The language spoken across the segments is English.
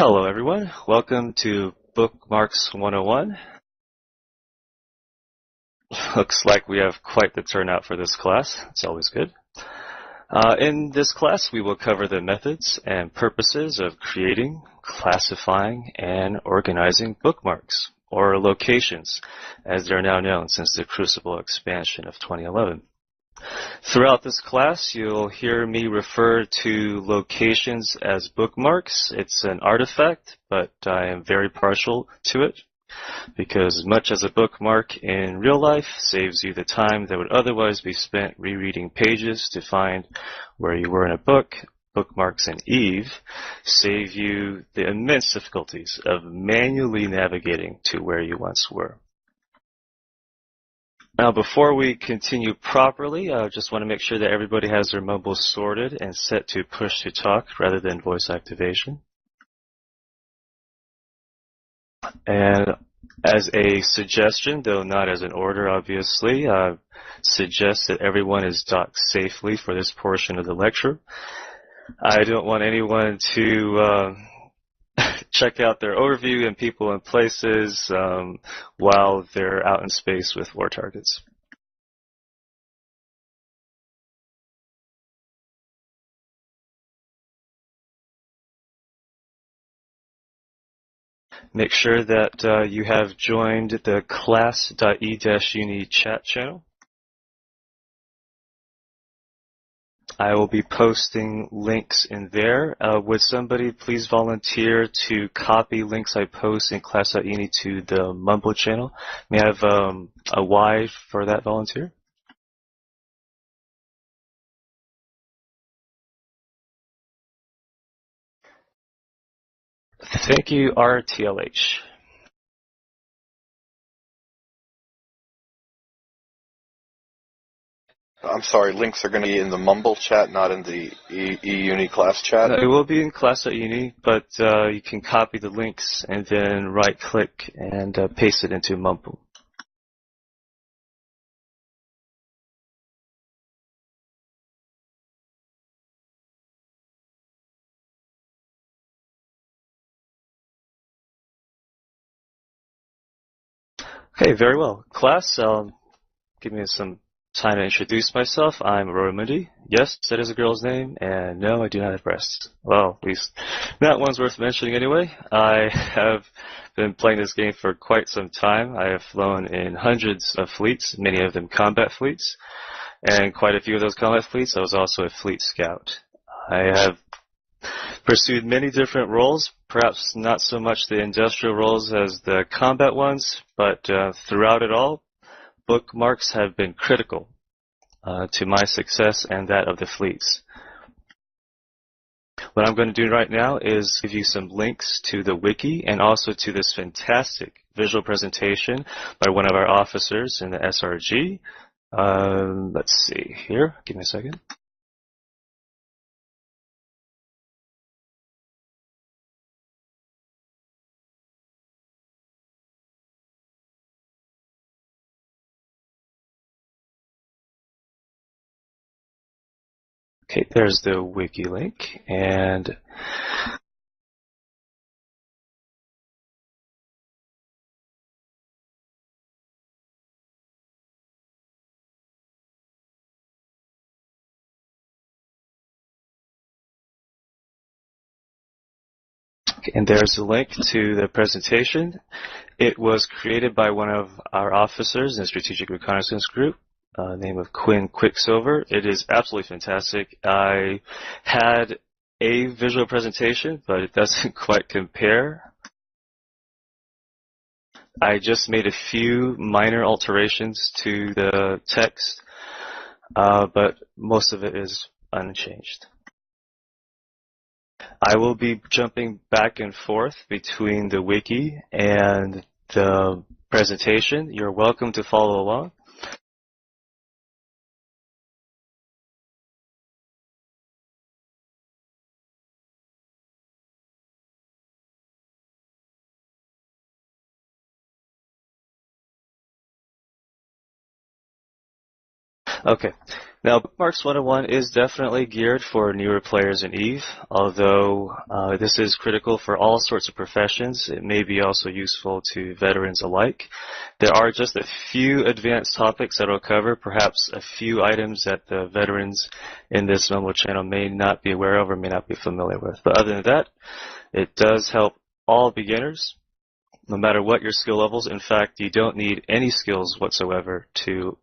Hello everyone, welcome to Bookmarks 101. Looks like we have quite the turnout for this class. It's always good. In this class, we will cover the methods and purposes of creating, classifying, and organizing bookmarks, or locations, as they're now known since the Crucible expansion of 2011. Throughout this class, you'll hear me refer to locations as bookmarks. It's an artifact, but I am very partial to it because much as a bookmark in real life saves you the time that would otherwise be spent rereading pages to find where you were in a book, bookmarks in Eve save you the immense difficulties of manually navigating to where you once were. Now, before we continue properly, I just want to make sure that everybody has their mumbles sorted and set to push to talk rather than voice activation. And as a suggestion, though not as an order, obviously, suggest that everyone is docked safely for this portion of the lecture. I don't want anyone to check out their overview and people and places while they're out in space with war targets. Make sure that you have joined the class.e-uni chat channel. I will be posting links in there. Would somebody please volunteer to copy links I post in class.uni to the Mumble channel? May I have a Y for that volunteer? Thank you, RTLH. I'm sorry, links are going to be in the Mumble chat, not in the E-UNI class chat? It will be in class.uni, but you can copy the links and then right-click and paste it into Mumble. Okay, very well. Class, give me some time to introduce myself. I'm Aurora Mundi. Yes, that is a girl's name, and no, I do not have breasts. Well, at least that one's worth mentioning anyway. I have been playing this game for quite some time. I have flown in hundreds of fleets, many of them combat fleets, and quite a few of those combat fleets, I was also a fleet scout. I have pursued many different roles, perhaps not so much the industrial roles as the combat ones, but throughout it all, bookmarks have been critical to my success and that of the fleets. What I'm going to do right now is give you some links to the wiki and also to this fantastic visual presentation by one of our officers in the SRG. Let's see here. Give me a second. Okay, there's the wiki link, and there's the link to the presentation. It was created by one of our officers in the Strategic Reconnaissance Group, name of Quinn Quicksilver. It is absolutely fantastic. I had a visual presentation, but it doesn't quite compare. I just made a few minor alterations to the text, but most of it is unchanged. I will be jumping back and forth between the wiki and the presentation. You're welcome to follow along. Okay, Now, Bookmarks 101 is definitely geared for newer players in EVE, although this is critical for all sorts of professions. It may be also useful to veterans alike. There are just a few advanced topics that it'll cover, perhaps a few items that the veterans in this Mumble channel may not be aware of or may not be familiar with. But other than that, it does help all beginners, no matter what your skill levels. In fact, you don't need any skills whatsoever to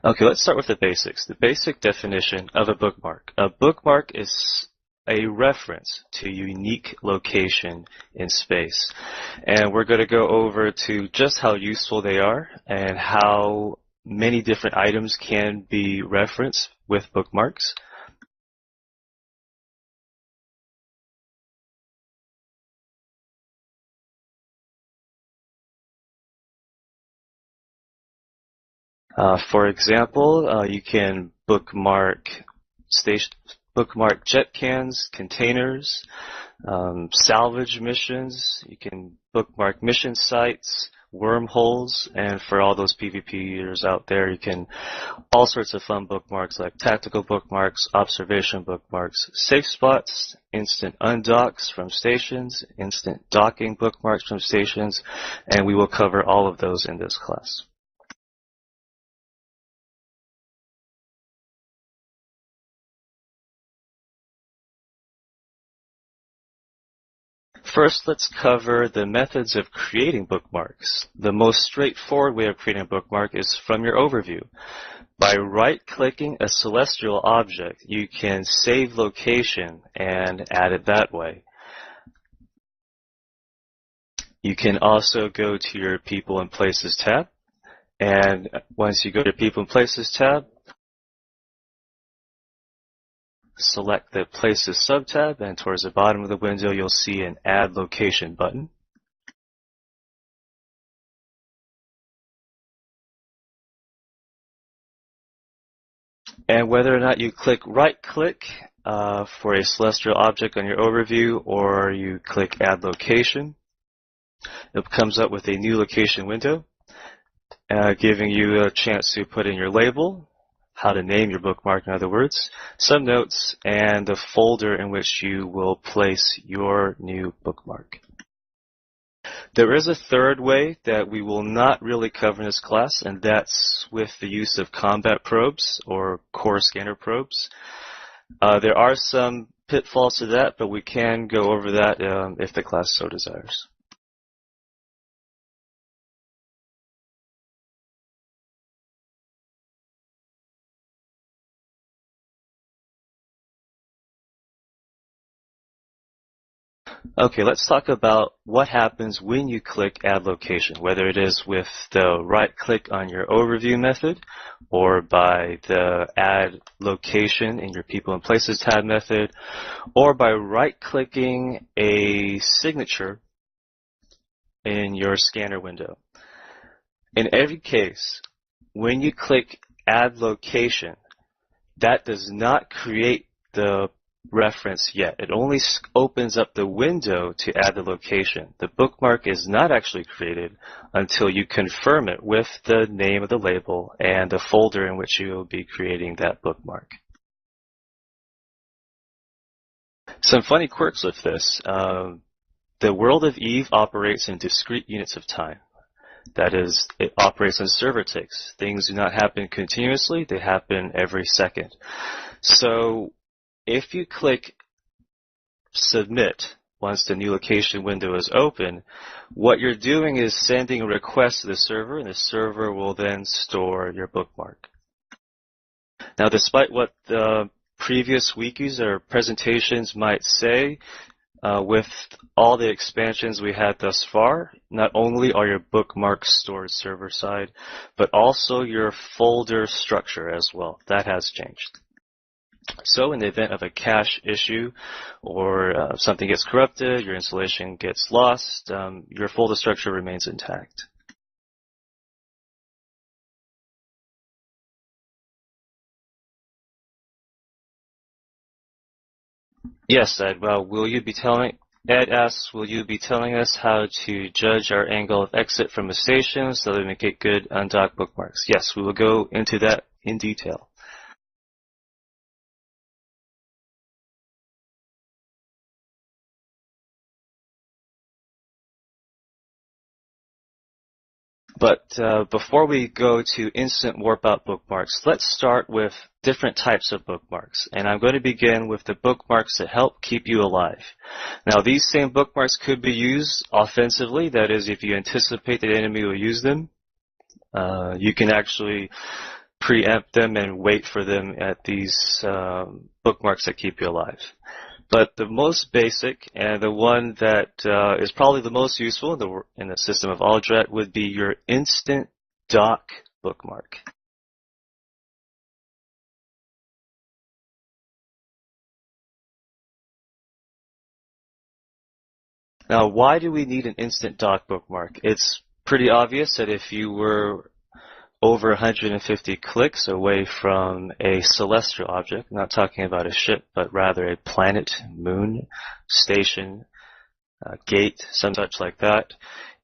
Okay, let's start with the basics. The basic definition of a bookmark. A bookmark is a reference to a unique location in space. And we're going to go over to just how useful they are and how many different items can be referenced with bookmarks. For example, you can bookmark jet cans, containers, salvage missions. You can bookmark mission sites, wormholes, and for all those PvPers out there, you can all sorts of fun bookmarks like tactical bookmarks, observation bookmarks, safe spots, instant undocks from stations, instant docking bookmarks from stations, and we will cover all of those in this class. First, let's cover the methods of creating bookmarks. The most straightforward way of creating a bookmark is from your overview. By right-clicking a celestial object, you can save location and add it that way. You can also go to your People and Places tab, and once you go to People and Places tab, select the Places subtab, and towards the bottom of the window you'll see an Add Location button. And whether or not you right-click for a celestial object on your overview or you click Add Location, it comes up with a new location window, giving you a chance to put in your label, how to name your bookmark, in other words, some notes, and the folder in which you will place your new bookmark. There is a third way that we will not really cover in this class, and that's with the use of combat probes or core scanner probes. There are some pitfalls to that, but we can go over that if the class so desires. Okay, let's talk about what happens when you click Add Location, whether it is with the right-click on your Overview method or by the Add Location in your People and Places tab method, or by right-clicking a signature in your scanner window. In every case, when you click Add Location, that does not create the reference yet. It only opens up the window to add the location. The bookmark is not actually created until you confirm it with the name of the label and the folder in which you will be creating that bookmark. Some funny quirks with this. The world of EVE operates in discrete units of time. That is, it operates on server ticks. Things do not happen continuously, they happen every second. So if you click Submit once the new location window is open, what you're doing is sending a request to the server, and the server will then store your bookmark. Now, despite what the previous wikis or presentations might say, with all the expansions we had thus far, not only are your bookmarks stored server-side, but also your folder structure as well. That has changed. So in the event of a cache issue or something gets corrupted, your installation gets lost, your folder structure remains intact. Yes, Ed. Well, Ed asks, will you be telling us how to judge our angle of exit from a station so that we can get good undocked bookmarks? Yes, we will go into that in detail. But before we go to instant warp out bookmarks, let's start with different types of bookmarks. And I'm going to begin with the bookmarks that help keep you alive. Now, these same bookmarks could be used offensively. That is, if you anticipate that the enemy will use them, you can actually preempt them and wait for them at these bookmarks that keep you alive. But the most basic and the one that is probably the most useful in the system of Aldret would be your Instant Dock bookmark. Now, why do we need an Instant Dock bookmark? It's pretty obvious that if you were over 150 clicks away from a celestial object, not talking about a ship, but rather a planet, moon, station, gate, some such like that.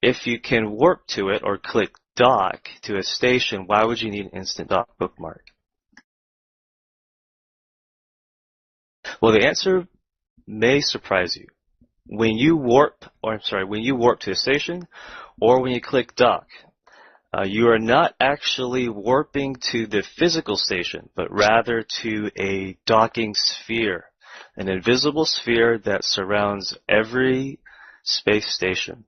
If you can warp to it or click dock to a station, why would you need an instant dock bookmark? Well, the answer may surprise you. When you warp to a station or when you click dock, you are not actually warping to the physical station, but rather to a docking sphere, an invisible sphere that surrounds every space station.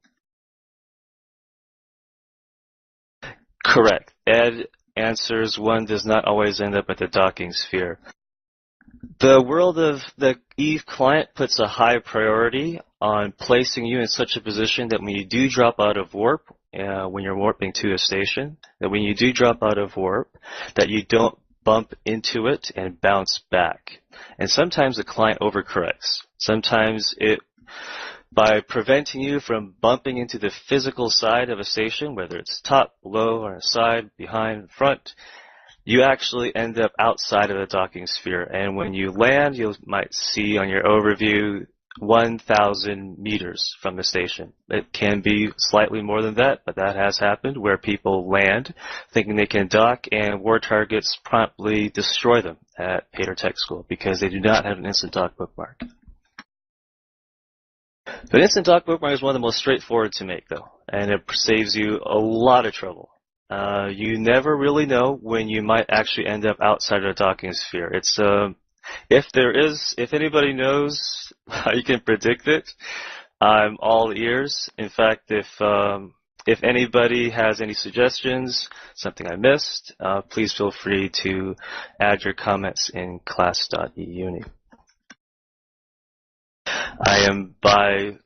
Correct. Ed answers one does not always end up at the docking sphere. The world of the Eve client puts a high priority on placing you in such a position that when you do drop out of warp, when you're warping to a station, that when you do drop out of warp, that you don't bump into it and bounce back. And sometimes the client overcorrects. Sometimes by preventing you from bumping into the physical side of a station, whether it's top, below, on the side, behind, front, you actually end up outside of the docking sphere. And when you land, you might see on your overview 1,000 meters from the station. It can be slightly more than that, but that has happened where people land thinking they can dock and war targets promptly destroy them at Pater Tech School because they do not have an instant dock bookmark. But instant dock bookmark is one of the most straightforward to make, though, and it saves you a lot of trouble. You never really know when you might actually end up outside of the docking sphere. It's if anybody knows how you can predict it, I'm all ears. In fact, if anybody has any suggestions, something I missed, please feel free to add your comments in class.E-UNI. I am by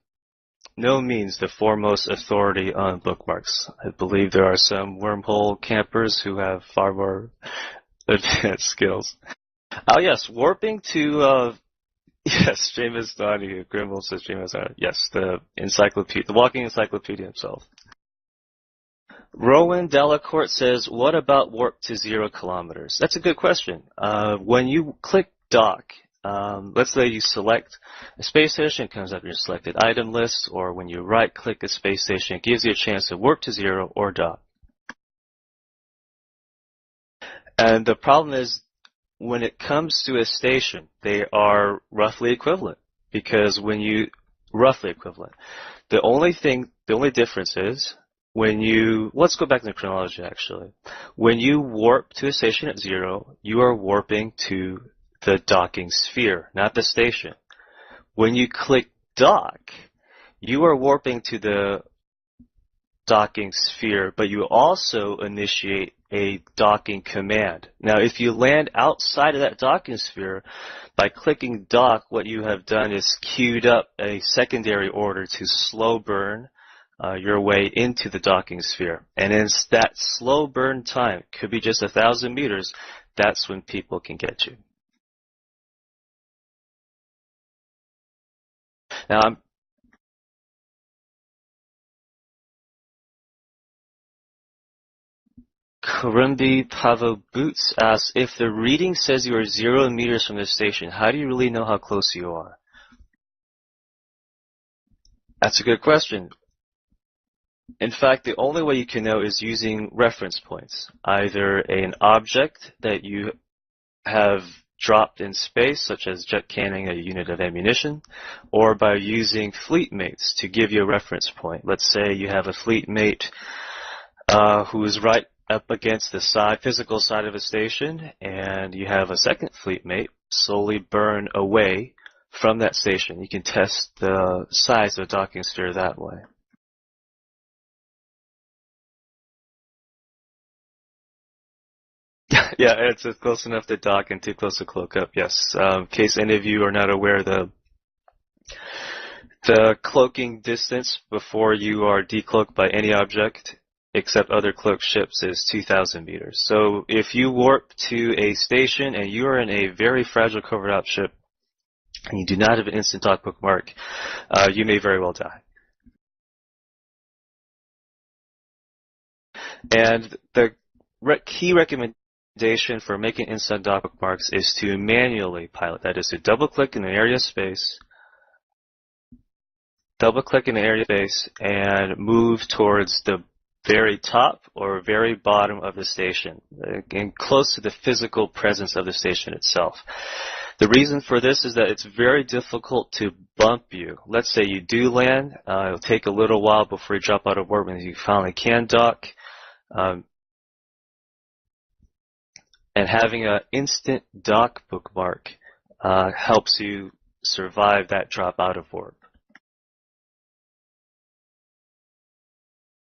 no means the foremost authority on bookmarks. I believe there are some wormhole campers who have far more advanced skills. Oh yes, warping to yes, James Donahue. Grimble says James Donahue. Yes, the walking encyclopedia himself. Rowan Delacourt says, what about warp to 0 kilometers? That's a good question. When you click dock, let's say you select a space station, it comes up your selected item list, or when you right-click a space station, it gives you a chance to warp to 0 or dock. And the problem is, when it comes to a station, they are roughly equivalent, because roughly equivalent. The only difference is, let's go back to the chronology actually. When you warp to a station at 0, you are warping to the docking sphere, not the station. When you click dock, you are warping to the docking sphere, but you also initiate a docking command. Now, if you land outside of that docking sphere, by clicking dock, what you have done is queued up a secondary order to slow burn your way into the docking sphere. And in that slow burn time, could be just 1,000 meters, that's when people can get you. Now, Karumbi Pavo Boots asks, if the reading says you are 0 meters from the station, how do you really know how close you are? That's a good question. In fact, the only way you can know is using reference points, either an object that you have dropped in space, such as jet canning a unit of ammunition, or by using fleet mates to give you a reference point. Let's say you have a fleet mate who is right up against the physical side of a station, and you have a second fleet mate slowly burn away from that station. You can test the size of the docking sphere that way. Yeah, it's close enough to dock and too close to cloak up, yes. In case any of you are not aware, the cloaking distance before you are decloaked by any object except other cloaked ships is 2,000 meters. So if you warp to a station and you are in a very fragile covered out ship and you do not have an instant dock bookmark, you may very well die. And the key recommendation for making instant dock bookmarks is to manually pilot. That is to double-click in an area of space, and move towards the very top or very bottom of the station, and close to the physical presence of the station itself. The reason for this is that it's very difficult to bump you. Let's say you do land, it'll take a little while before you drop out of orbit and you finally can dock. And having an instant dock bookmark helps you survive that drop out of warp.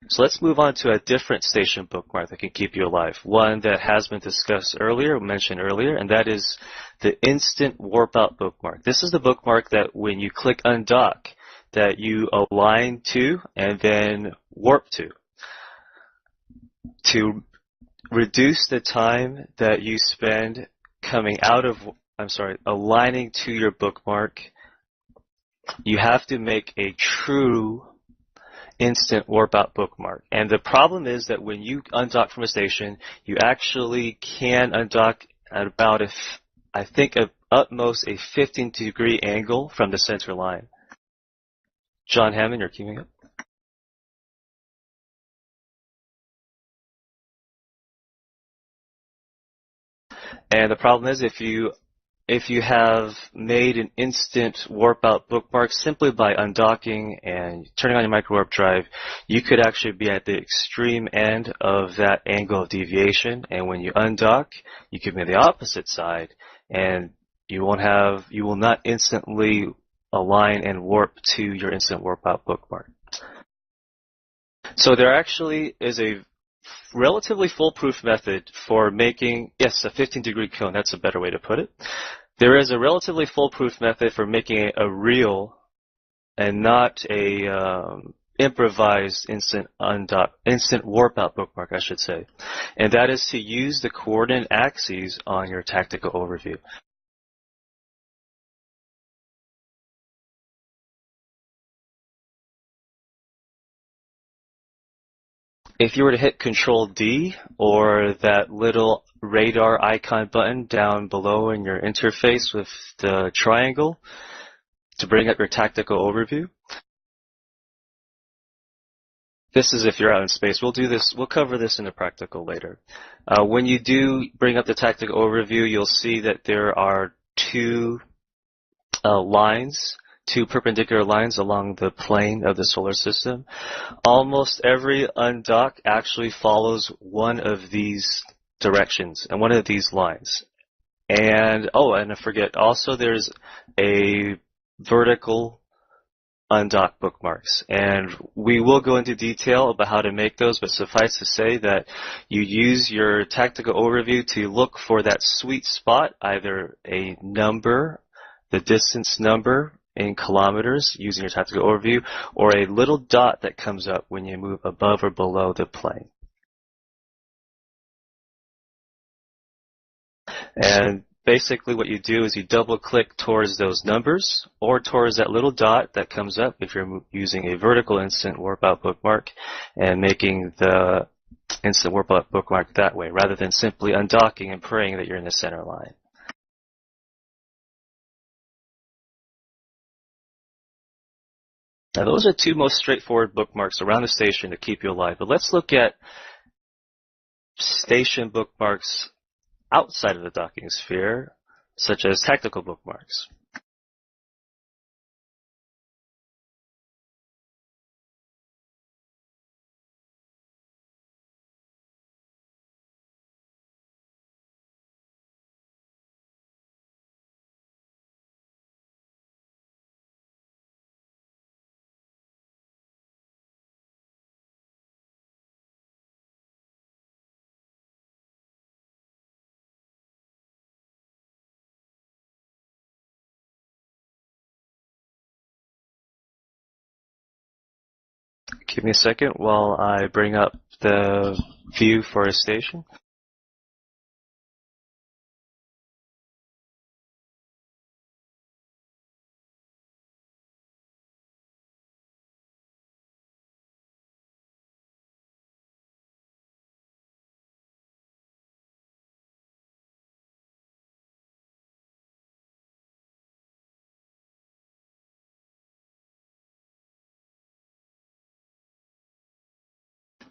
So let's move on to a different station bookmark that can keep you alive. One that has been mentioned earlier, and that is the instant warp out bookmark. This is the bookmark that when you click undock, that you align to and then warp to. To reduce the time that you spend aligning to your bookmark, you have to make a true instant warp out bookmark. And the problem is that when you undock from a station, you actually can undock at about, at most a 15-degree angle from the center line. John Hammond, you're keeping up? And the problem is if you have made an instant warp out bookmark simply by undocking and turning on your micro warp drive, you could actually be at the extreme end of that angle of deviation. And when you undock, you could be on the opposite side, and you will not instantly align and warp to your instant warp out bookmark. So there actually is a relatively foolproof method for making, yes, a 15-degree cone, that's a better way to put it. There is a relatively foolproof method for making a real and not a improvised instant warp out bookmark, I should say. And that is to use the coordinate axes on your tactical overview. If you were to hit Control D or that little radar icon button down below in your interface with the triangle to bring up your tactical overview, this is if you're out in space. We'll cover this in the practical later. When you do bring up the tactical overview, you'll see that there are two perpendicular lines along the plane of the solar system. Almost every undock actually follows one of these directions and one of these lines. And I forget, also there's a vertical undock bookmarks. And we will go into detail about how to make those, but suffice to say that you use your tactical overview to look for that sweet spot, either a number, the distance number, in kilometers using your tactical overview, or a little dot that comes up when you move above or below the plane. And basically what you do is you double click towards those numbers or towards that little dot that comes up if you're using a vertical instant warp out bookmark and making the instant warp out bookmark that way rather than simply undocking and praying that you're in the center line. Now, those are two most straightforward bookmarks around the station to keep you alive. But let's look at station bookmarks outside of the docking sphere, such as tactical bookmarks. Give me a second while I bring up the view for a station.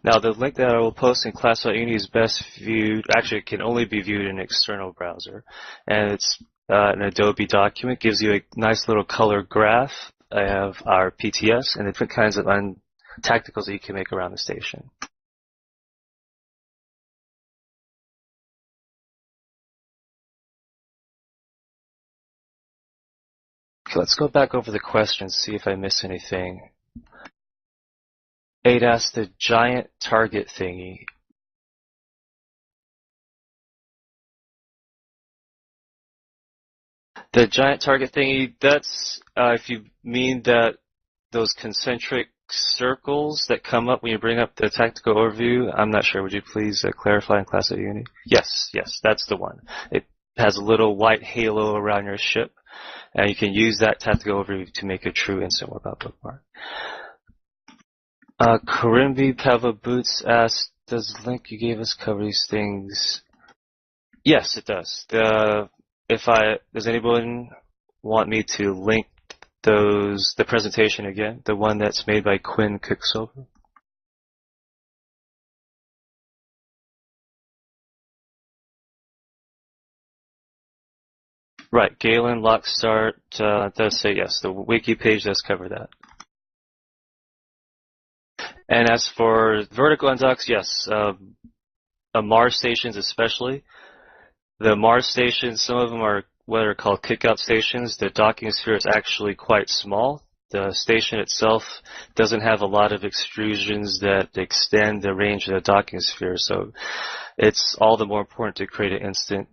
Now, the link that I will post in class.uni is best viewed, actually it can only be viewed in an external browser. And it's an Adobe document, gives you a nice little color graph of our PTS and the different kinds of tacticals that you can make around the station. Okay, let's go back over the questions, see if I miss anything. 8 asks the giant target thingy. The giant target thingy, that's if you mean that those concentric circles that come up when you bring up the tactical overview. I'm not sure. Would you please clarify in class at uni? Yes, that's the one. It has a little white halo around your ship, and you can use that tactical overview to make a true instant warp-out bookmark. Karimbi Pava Boots asked, does the link you gave us cover these things? Yes, it does. Does anyone want me to link the presentation again, the one that's made by Quinn Quicksilver? Right, Galen Lockstart does say yes. The wiki page does cover that. And as for vertical undocks, yes, Mars stations especially. The Mars stations, some of them are what are called kick-out stations. The docking sphere is actually quite small. The station itself doesn't have a lot of extrusions that extend the range of the docking sphere, so it's all the more important to create an instant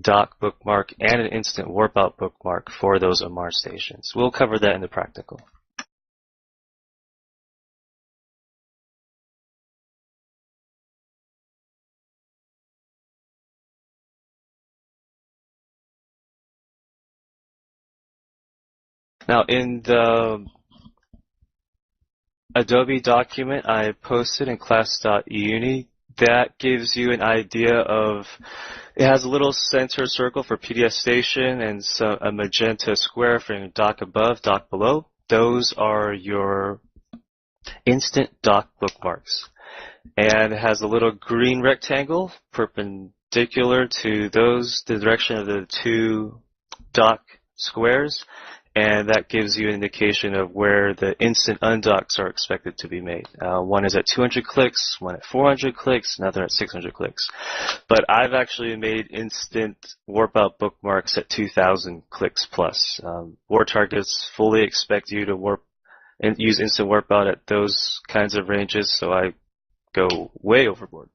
dock bookmark and an instant warp-out bookmark for those Mars stations. We'll cover that in the practical. Now, in the Adobe document I posted in class.e-uni, that gives you an idea of, it has a little center circle for PDF station and a magenta square for your dock above, dock below. Those are your instant dock bookmarks. And it has a little green rectangle perpendicular to the direction of the two dock squares. And that gives you an indication of where the instant undocks are expected to be made. One is at 200 clicks, one at 400 clicks, another at 600 clicks. But I've actually made instant warp-out bookmarks at 2,000 clicks plus. War targets fully expect you to warp and use instant warp-out at those kinds of ranges, so I go way overboard.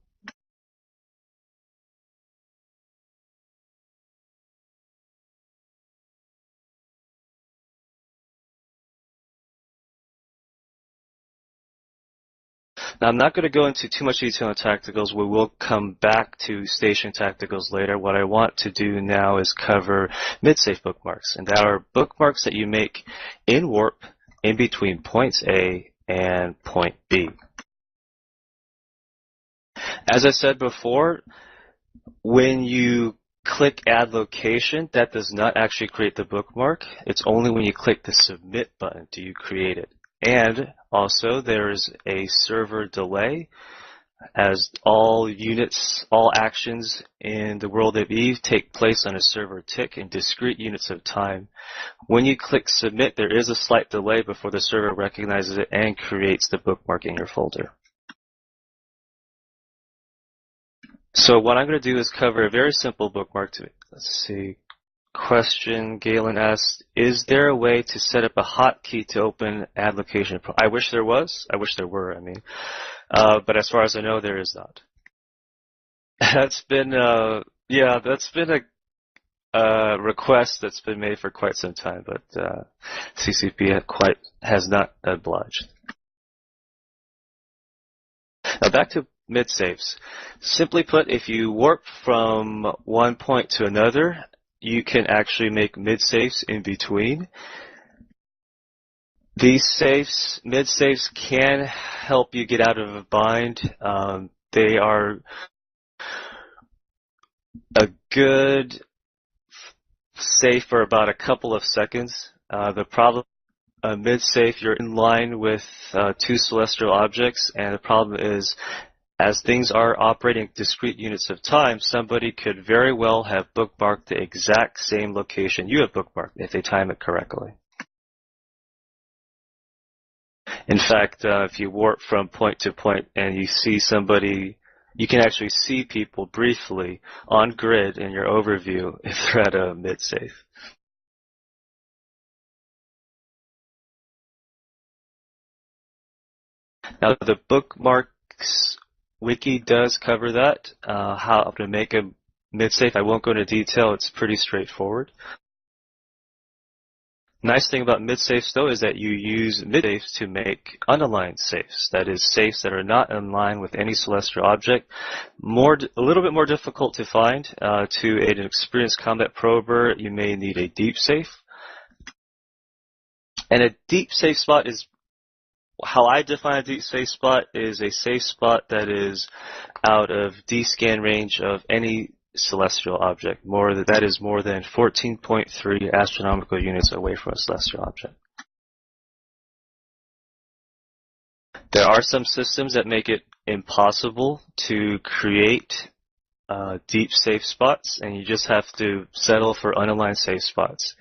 Now, I'm not going to go into too much detail on tacticals. We will come back to station tacticals later. What I want to do now is cover mid-safe bookmarks, and that are bookmarks that you make in warp in between points A and point B. As I said before, when you click Add Location, that does not actually create the bookmark. It's only when you click the Submit button do you create it. And also there is a server delay, as all units, all actions in the world of Eve take place on a server tick in discrete units of time. When you click submit, there is a slight delay before the server recognizes it and creates the bookmark in your folder. So what I'm going to do is cover a very simple bookmark. Let's see. Question Galen asked, is there a way to set up a hotkey to open add location? I wish there was. I wish there were, I mean. But as far as I know, there is not. That's been, that's been a request that's been made for quite some time, but CCP has not obliged. Now back to mid-saves. Simply put, if you warp from one point to another, you can actually make mid-saves in between. These mid-saves can help you get out of a bind. They are a good save for about a couple of seconds. The problem, mid-save, you're in line with two celestial objects, and the problem is, as things are operating discrete units of time, somebody could very well have bookmarked the exact same location you have bookmarked if they time it correctly. In fact, if you warp from point to point and you see somebody, you can actually see people briefly on grid in your overview if they're at a mid-save. Now, the Bookmarks wiki does cover that, how to make a mid-save. I won't go into detail. It's pretty straightforward. Nice thing about mid-safes, though, is that you use mid-safes to make unaligned safes. That is, safes that are not in line with any celestial object. A little bit more difficult to find. To an experienced combat prober, you may need a deep safe. And a deep safe spot is, how I define a deep safe spot is a safe spot that is out of D-scan range of any celestial object. That is more than 14.3 astronomical units away from a celestial object. There are some systems that make it impossible to create deep safe spots, and you just have to settle for unaligned safe spots.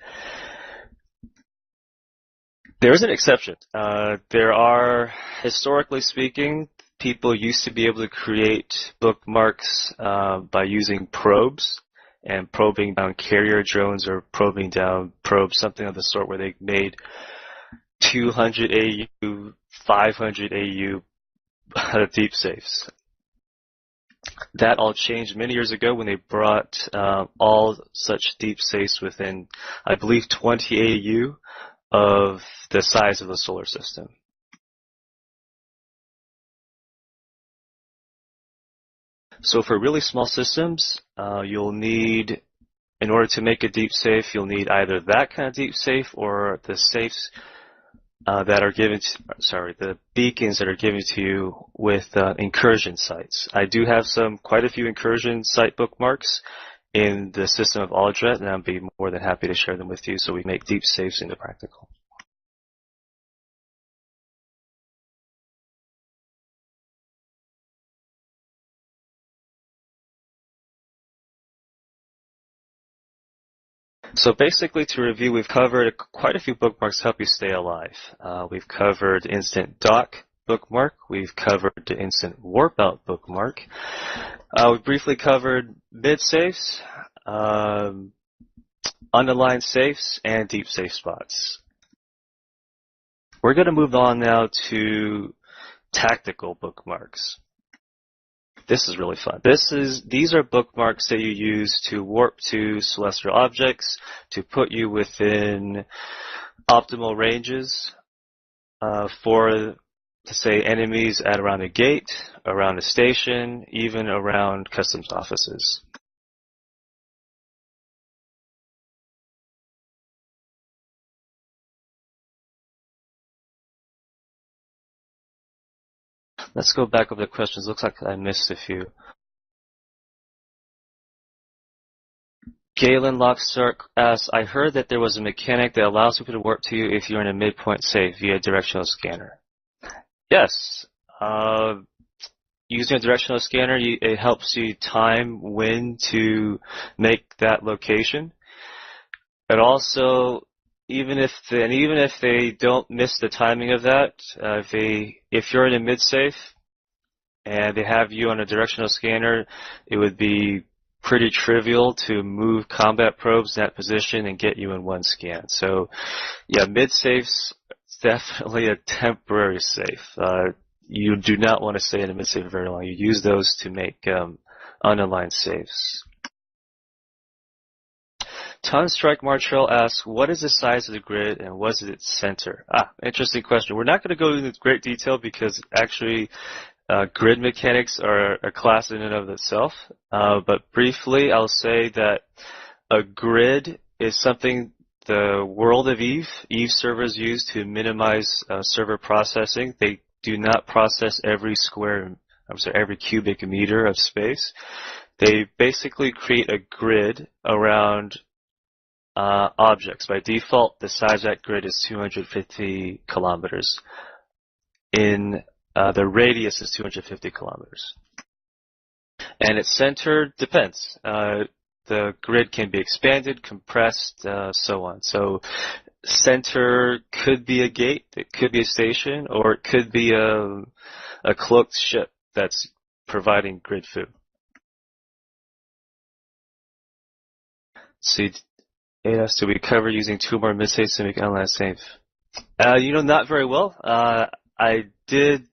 There is an exception. There are, historically speaking, people used to be able to create bookmarks by using probes and probing down carrier drones or probing down probes, something of the sort, where they made 200 AU, 500 AU deep safes. That all changed many years ago when they brought all such deep safes within, I believe, 20 AU of the size of the solar system. So for really small systems, you'll need, in order to make a deep safe, you'll need either that kind of deep safe or the safes that are given to, the beacons that are given to you with incursion sites. I do have quite a few incursion site bookmarks in the system of Aldret, and I'll be more than happy to share them with you so we make deep safes into practical. So basically, to review, we've covered quite a few bookmarks to help you stay alive. We've covered Instant Dock bookmark. We've covered the Instant Warp Out bookmark. We briefly covered mid-safes, unaligned safes, and deep safe spots. We're going to move on now to tactical bookmarks. This is really fun. These are bookmarks that you use to warp to celestial objects, to put you within optimal ranges for, to say, enemies at around a gate, around a station, even around customs offices. Let's go back over the questions. Looks like I missed a few. Galen Lockstark asks, I heard that there was a mechanic that allows people to warp to you if you're in a midpoint safe via directional scanner. Yes. Using a directional scanner, it helps you time when to make that location. But also, even if they don't miss the timing of that, if you're in a mid safe and they have you on a directional scanner, it would be pretty trivial to move combat probes in that position and get you in one scan. So, yeah, mid safes definitely a temporary safe. You do not want to stay in a mid safe for very long. You use those to make unaligned safes. Strike Martrell asks, what is the size of the grid and what is its center? Interesting question. We're not going to go into great detail because actually grid mechanics are a class in and of itself. But briefly, I'll say that a grid is something the world of Eve servers use to minimize server processing. They do not process every cubic meter of space. They basically create a grid around objects. By default, the size of that grid is 250 kilometers. The radius is 250 kilometers. And its center depends. The grid can be expanded, compressed, so on. So center could be a gate, it could be a station, or it could be a cloaked ship that's providing grid food. See, so we cover using two more mid-safes to make unaligned safe. Not very well. I did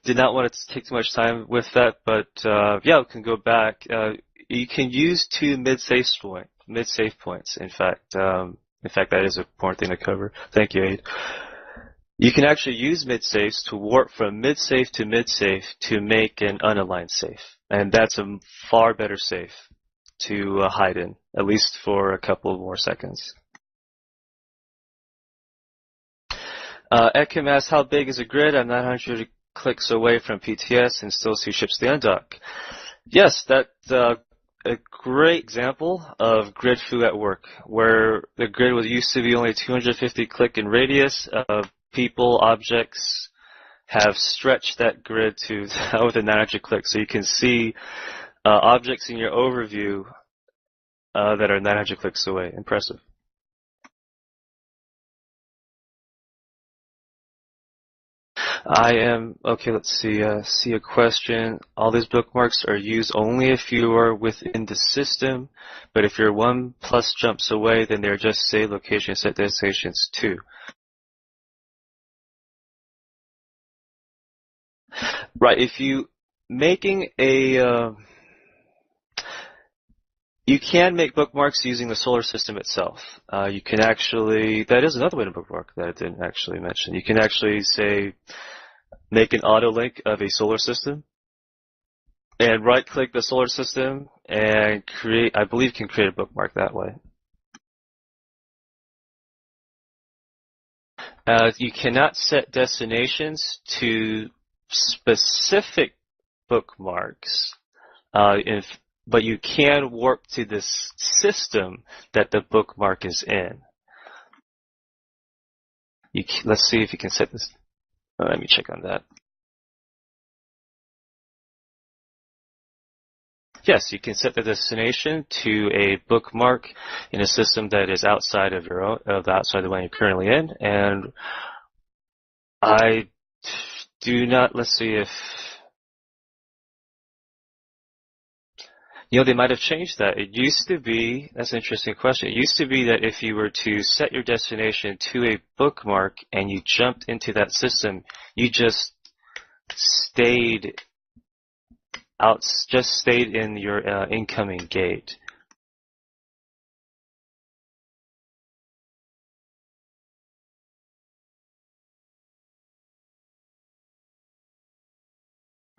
not want to take too much time with that, but yeah, we can go back. You can use two mid-safe points. In fact, that is an important thing to cover. Thank you, Aid. You can actually use mid-safes to warp from mid-safe to mid-safe to make an unaligned safe, and that's a far better safe to hide in, at least for a couple more seconds. Ekim asks, how big is a grid? I'm 900 clicks away from PTS and still see ships the Undock. Yes, that's a great example of grid foo at work, where the grid used to be only 250 click in radius. People, objects have stretched that grid to over 900 clicks. So you can see objects in your overview that are 900 clicks away. Impressive. Let's see. See a question. All these bookmarks are used only if you are within the system, but if you're 1+ jumps away, then they're just save location set destinations too. Right. If you making you can make bookmarks using the solar system itself. You can actually, that is another way to bookmark that I didn't actually mention. You can actually say, make an auto link of a solar system and right click the solar system and create, I believe you can create a bookmark that way. You cannot set destinations to specific bookmarks, but you can warp to this system that the bookmark is in. Let's see if you can set this. Let me check on that. Yes, you can set the destination to a bookmark in a system that is outside of your own, outside the one you're currently in. And I do not. Let's see if. They might have changed that. It used to be, that's an interesting question. It used to be that if you were to set your destination to a bookmark and you jumped into that system, you just stayed in your incoming gate.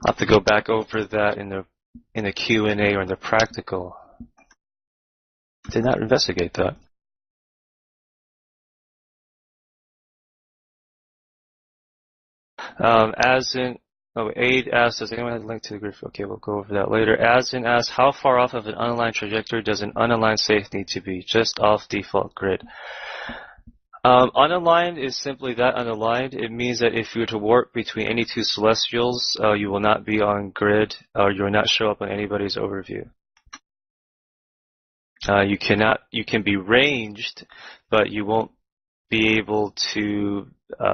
I'll have to go back over that in the Q&A or in the practical. Did not investigate that. Oh, Aid asks, does anyone have a link to the grid? Okay, we'll go over that later. Asden asks, how far off of an unaligned trajectory does an unaligned safe need to be? Just off default grid. Unaligned is simply that, unaligned. It means that if you were to warp between any two celestials, you will not be on grid, or you will not show up on anybody's overview. You can be ranged, but you won't be able to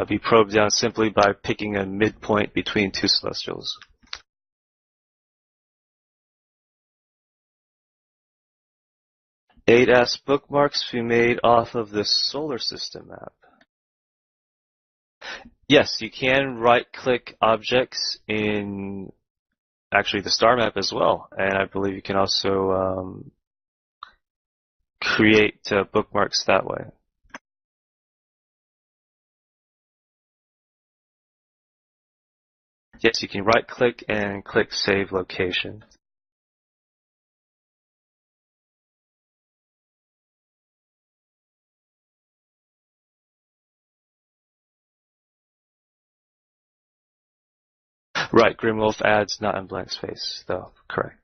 be probed down simply by picking a midpoint between two celestials. Aid asks, bookmarks be made off of the solar system map. Yes, you can right-click objects in actually the star map as well, and I believe you can also create bookmarks that way. Yes, you can right-click and click Save Location. Right, Grimwolf adds not in blank space, though, correct.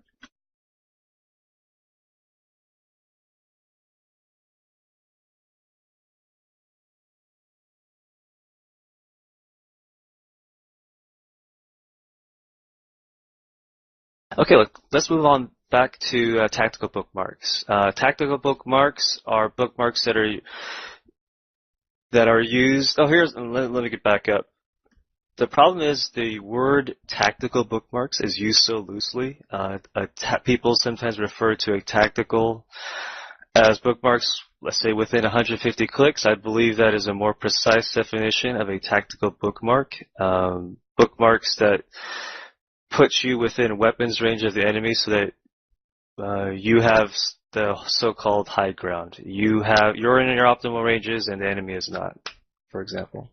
Okay, let's move on back to tactical bookmarks. Tactical bookmarks are bookmarks that are used. Oh, let me get back up. The problem is the word tactical bookmarks is used so loosely. People sometimes refer to a tactical as bookmarks, let's say within 150 clicks. I believe that is a more precise definition of a tactical bookmark. Bookmarks that put you within weapons range of the enemy so that you have the so-called high ground. You're in your optimal ranges and the enemy is not, for example.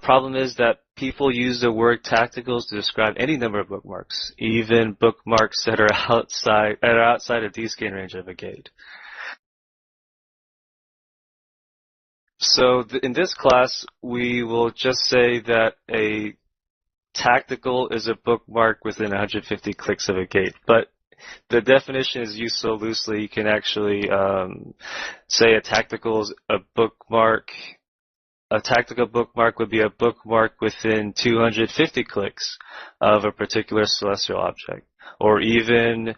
Problem is that people use the word tacticals to describe any number of bookmarks, even bookmarks that are outside of D-scan range of a gate. So in this class, we will just say that a tactical is a bookmark within 150 clicks of a gate, but the definition is used so loosely you can actually say a tactical is a bookmark. A tactical bookmark would be a bookmark within 250 clicks of a particular celestial object. Or even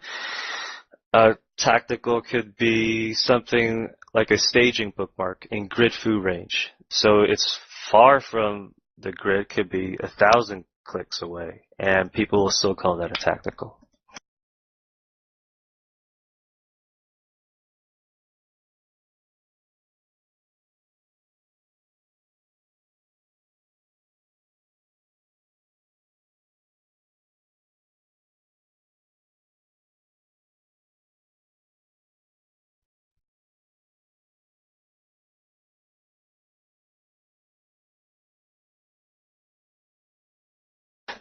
a tactical could be something like a staging bookmark in grid foo range. So it's far from the grid, could be 1,000 clicks away, and people will still call that a tactical.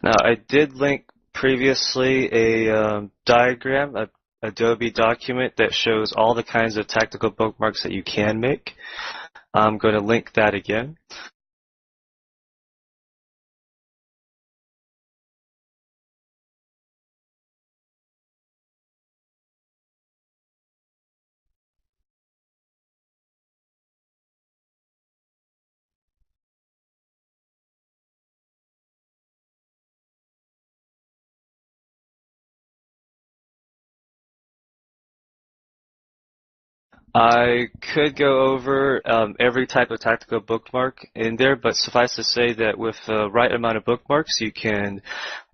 Now, I did link previously a diagram, an Adobe document that shows all the kinds of tactical bookmarks that you can make. I'm going to link that again. I could go over every type of tactical bookmark in there, but suffice to say that with the right amount of bookmarks, you can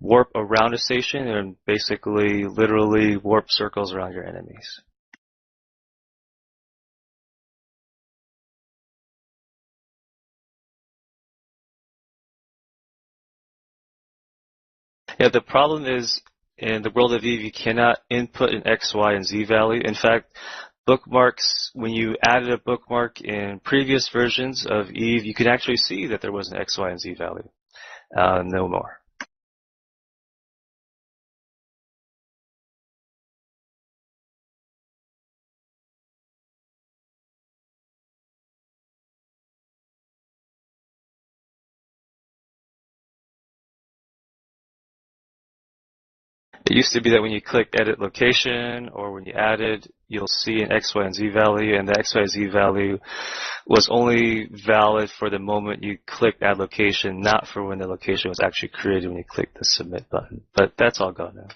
warp around a station and basically literally warp circles around your enemies. Yeah, the problem is in the world of Eve, you cannot input an X, Y, and Z value. In fact, bookmarks, when you added a bookmark in previous versions of Eve, you could actually see that there was an X, Y, and Z value. No more. It used to be that when you click edit location or when you added, you'll see an X, Y, and Z value, and the X, Y, and Z value was only valid for the moment you clicked add location, not for when the location was actually created when you clicked the submit button. But that's all gone now.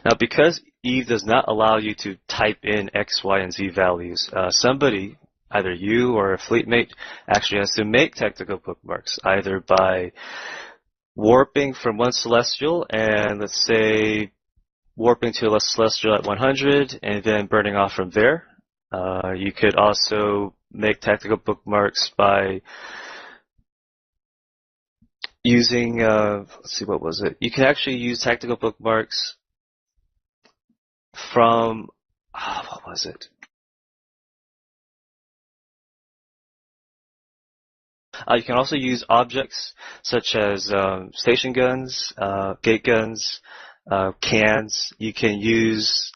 Now, because Eve does not allow you to type in X, Y, and Z values, somebody, either you or a fleet mate, actually has to make tactical bookmarks, either by warping from one celestial and, let's say, warping to a celestial at 100 and then burning off from there. You could also make tactical bookmarks by using, let's see, what was it? You can actually use tactical bookmarks from, what was it? You can also use objects such as station guns, gate guns, cans. You can use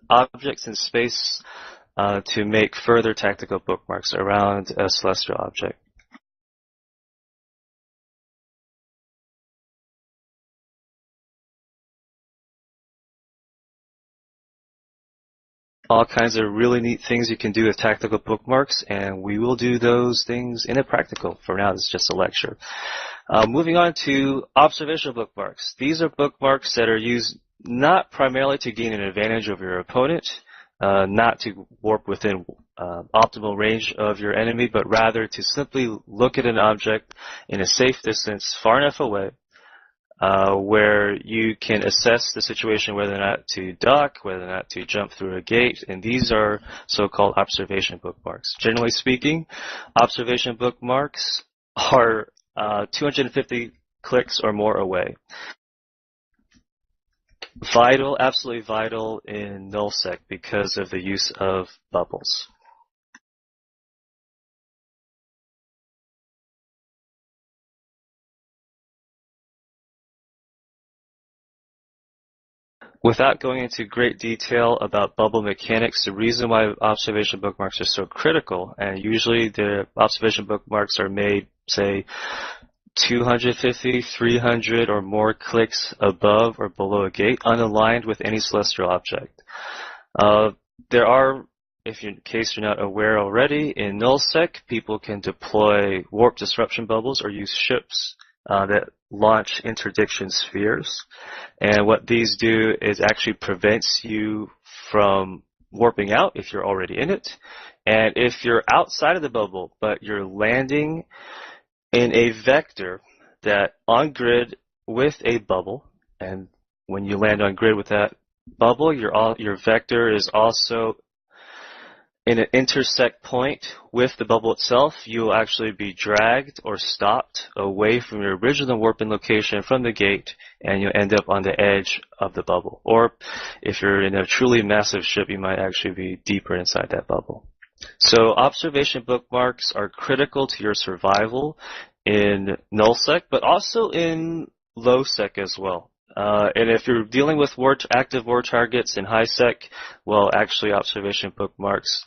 objects in space to make further tactical bookmarks around a celestial object. All kinds of really neat things you can do with tactical bookmarks, and we will do those things in a practical. For now, this is just a lecture. Moving on to observational bookmarks. These are bookmarks that are used not primarily to gain an advantage over your opponent, not to warp within optimal range of your enemy, but rather to simply look at an object in a safe distance far enough away where you can assess the situation, whether or not to dock, whether or not to jump through a gate, and these are so-called observation bookmarks. Generally speaking, observation bookmarks are 250 clicks or more away. Vital, absolutely vital in nullsec because of the use of bubbles. Without going into great detail about bubble mechanics, the reason why observation bookmarks are so critical, and usually the observation bookmarks are made, say, 250, 300 or more clicks above or below a gate, unaligned with any celestial object. There are, in case you're not aware already, in nullsec, people can deploy warp disruption bubbles or use ships that launch interdiction spheres. And what these do is actually prevents you from warping out if you're already in it. And if you're outside of the bubble, but you're landing in a vector that on grid with a bubble, and when you land on grid with that bubble, your vector is also in an intersect point with the bubble itself, you will actually be dragged or stopped away from your original warping location from the gate, and you'll end up on the edge of the bubble. Or if you're in a truly massive ship, you might actually be deeper inside that bubble. So observation bookmarks are critical to your survival in nullsec, but also in lowsec as well. And if you're dealing with active war targets in highsec, well, actually observation bookmarks,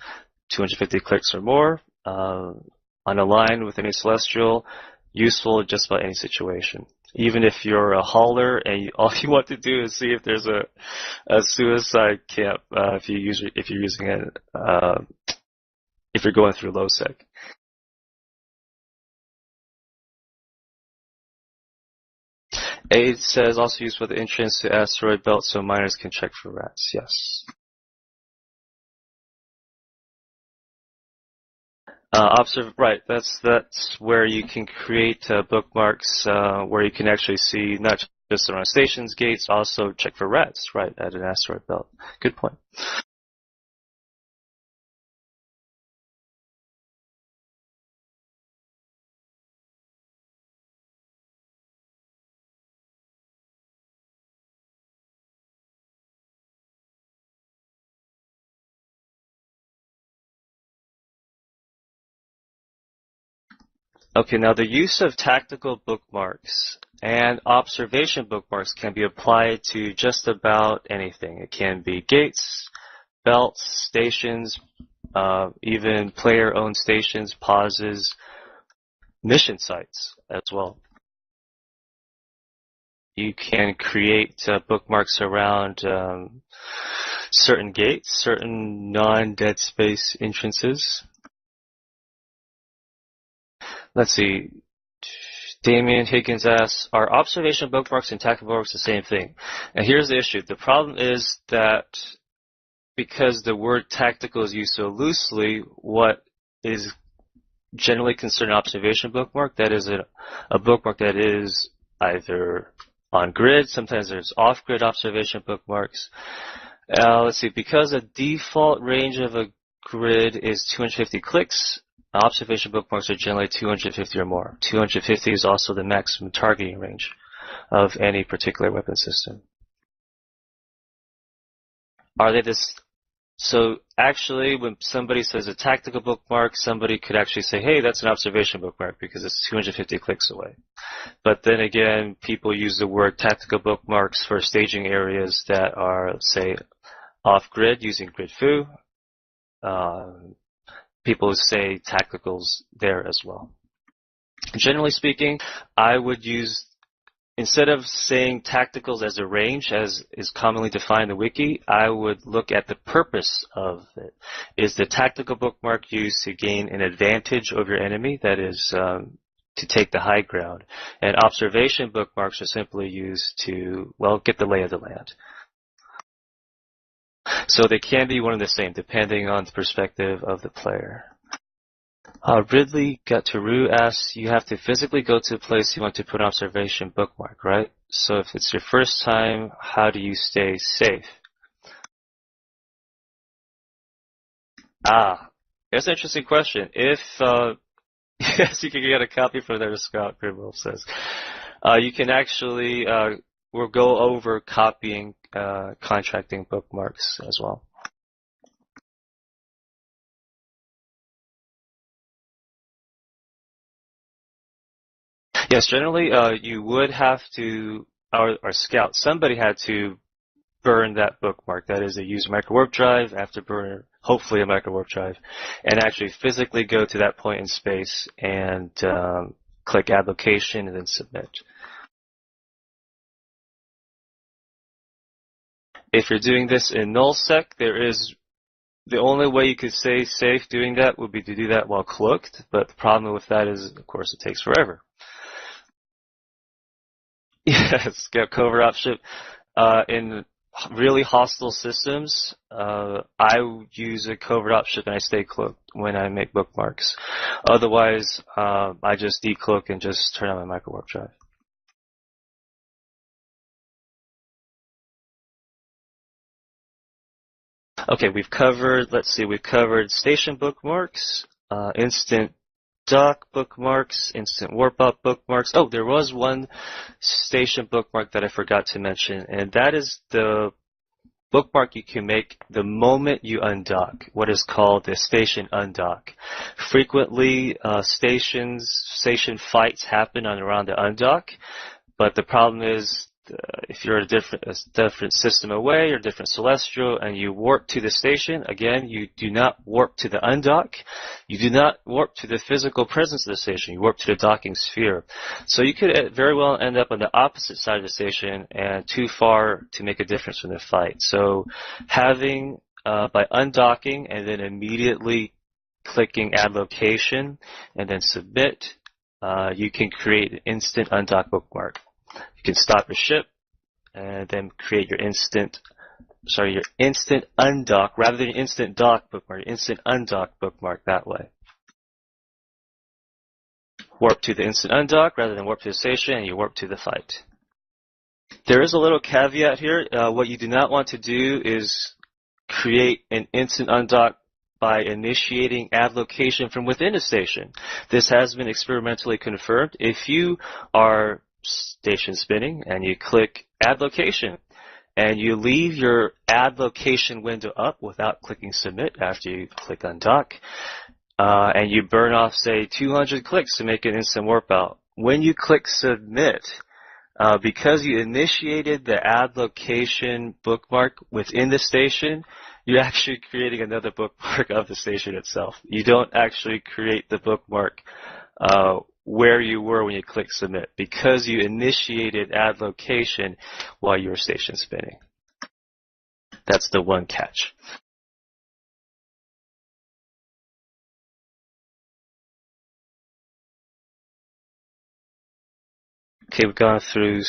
250 clicks or more, on a line with any celestial, useful in just about any situation. Even if you're a hauler and all you want to do is see if there's a suicide camp, if you're going through lowsec. A says also used for the entrance to asteroid belt so miners can check for rats. Yes. Right, that's where you can create bookmarks where you can actually see not just around stations, gates, also check for rats, right, at an asteroid belt. Good point. Okay, now the use of tactical bookmarks and observation bookmarks can be applied to just about anything. It can be gates, belts, stations, even player-owned stations, pauses, mission sites as well. You can create bookmarks around certain gates, certain non-dead space entrances. Let's see. Damien Higgins asks, are observation bookmarks and tactical bookmarks the same thing? And here's the issue. The problem is that because the word tactical is used so loosely, what is generally considered an observation bookmark, that is a bookmark that is either on grid, sometimes there's off-grid observation bookmarks. Let's see, because the default range of a grid is 250 clicks, observation bookmarks are generally 250 or more. 250 is also the maximum targeting range of any particular weapon system. Are they this? So actually, when somebody says a tactical bookmark, somebody could actually say, hey, that's an observation bookmark because it's 250 clicks away. But then again, people use the word tactical bookmarks for staging areas that are, say, off-grid using grid foo. People say tacticals there as well. Generally speaking, I would use, instead of saying tacticals as a range, as is commonly defined in the wiki, I would look at the purpose of it. Is the tactical bookmark used to gain an advantage over your enemy? That is, to take the high ground. And observation bookmarks are simply used to, well, get the lay of the land. So they can be one and the same, depending on the perspective of the player. Ridley Gataru asks, you have to physically go to a place you want to put an observation bookmark, right? So if it's your first time, how do you stay safe? That's an interesting question. If, yes, you can get a copy from there, Scott Grimwell says. You can actually, we'll go over copying, contracting bookmarks as well. Yes, generally, you would have to, or scout, somebody had to burn that bookmark. That is, they use a micro warp drive, after burn, hopefully a micro warp drive, and actually physically go to that point in space and click add location and then submit. If you're doing this in nullsec, the only way you could stay safe doing that would be to do that while cloaked, but the problem with that is, of course, it takes forever. Yes, get covert option. In really hostile systems, I use a covert option and I stay cloaked when I make bookmarks. Otherwise, I just decloak and just turn on my micro warp drive. Okay, we've covered station bookmarks, instant dock bookmarks, instant warp up bookmarks. Oh, there was one station bookmark that I forgot to mention, and that is the bookmark you can make the moment you undock, what is called the station undock. Frequently, station fights happen around the undock, but the problem is if you're a different system away or different celestial and you warp to the station, again, you do not warp to the undock. You do not warp to the physical presence of the station. You warp to the docking sphere. So you could very well end up on the opposite side of the station and too far to make a difference from the fight. So having, by undocking and then immediately clicking add location and then submit, you can create an instant undock bookmark. You can stop your ship and then create your instant undock rather than instant dock bookmark, instant undock bookmark that way. Warp to the instant undock rather than warp to the station, and you warp to the fight. There is a little caveat here. What you do not want to do is create an instant undock by initiating add location from within a station. This has been experimentally confirmed. If you are station spinning and you click add location and you leave your add location window up without clicking submit after you click undock, and you burn off, say, 200 clicks to make an instant warp out. When you click submit, because you initiated the add location bookmark within the station, you're actually creating another bookmark of the station itself. You don't actually create the bookmark where you were when you click submit, because you initiated add location while you were station spinning. That's the one catch. Okay, we've gone through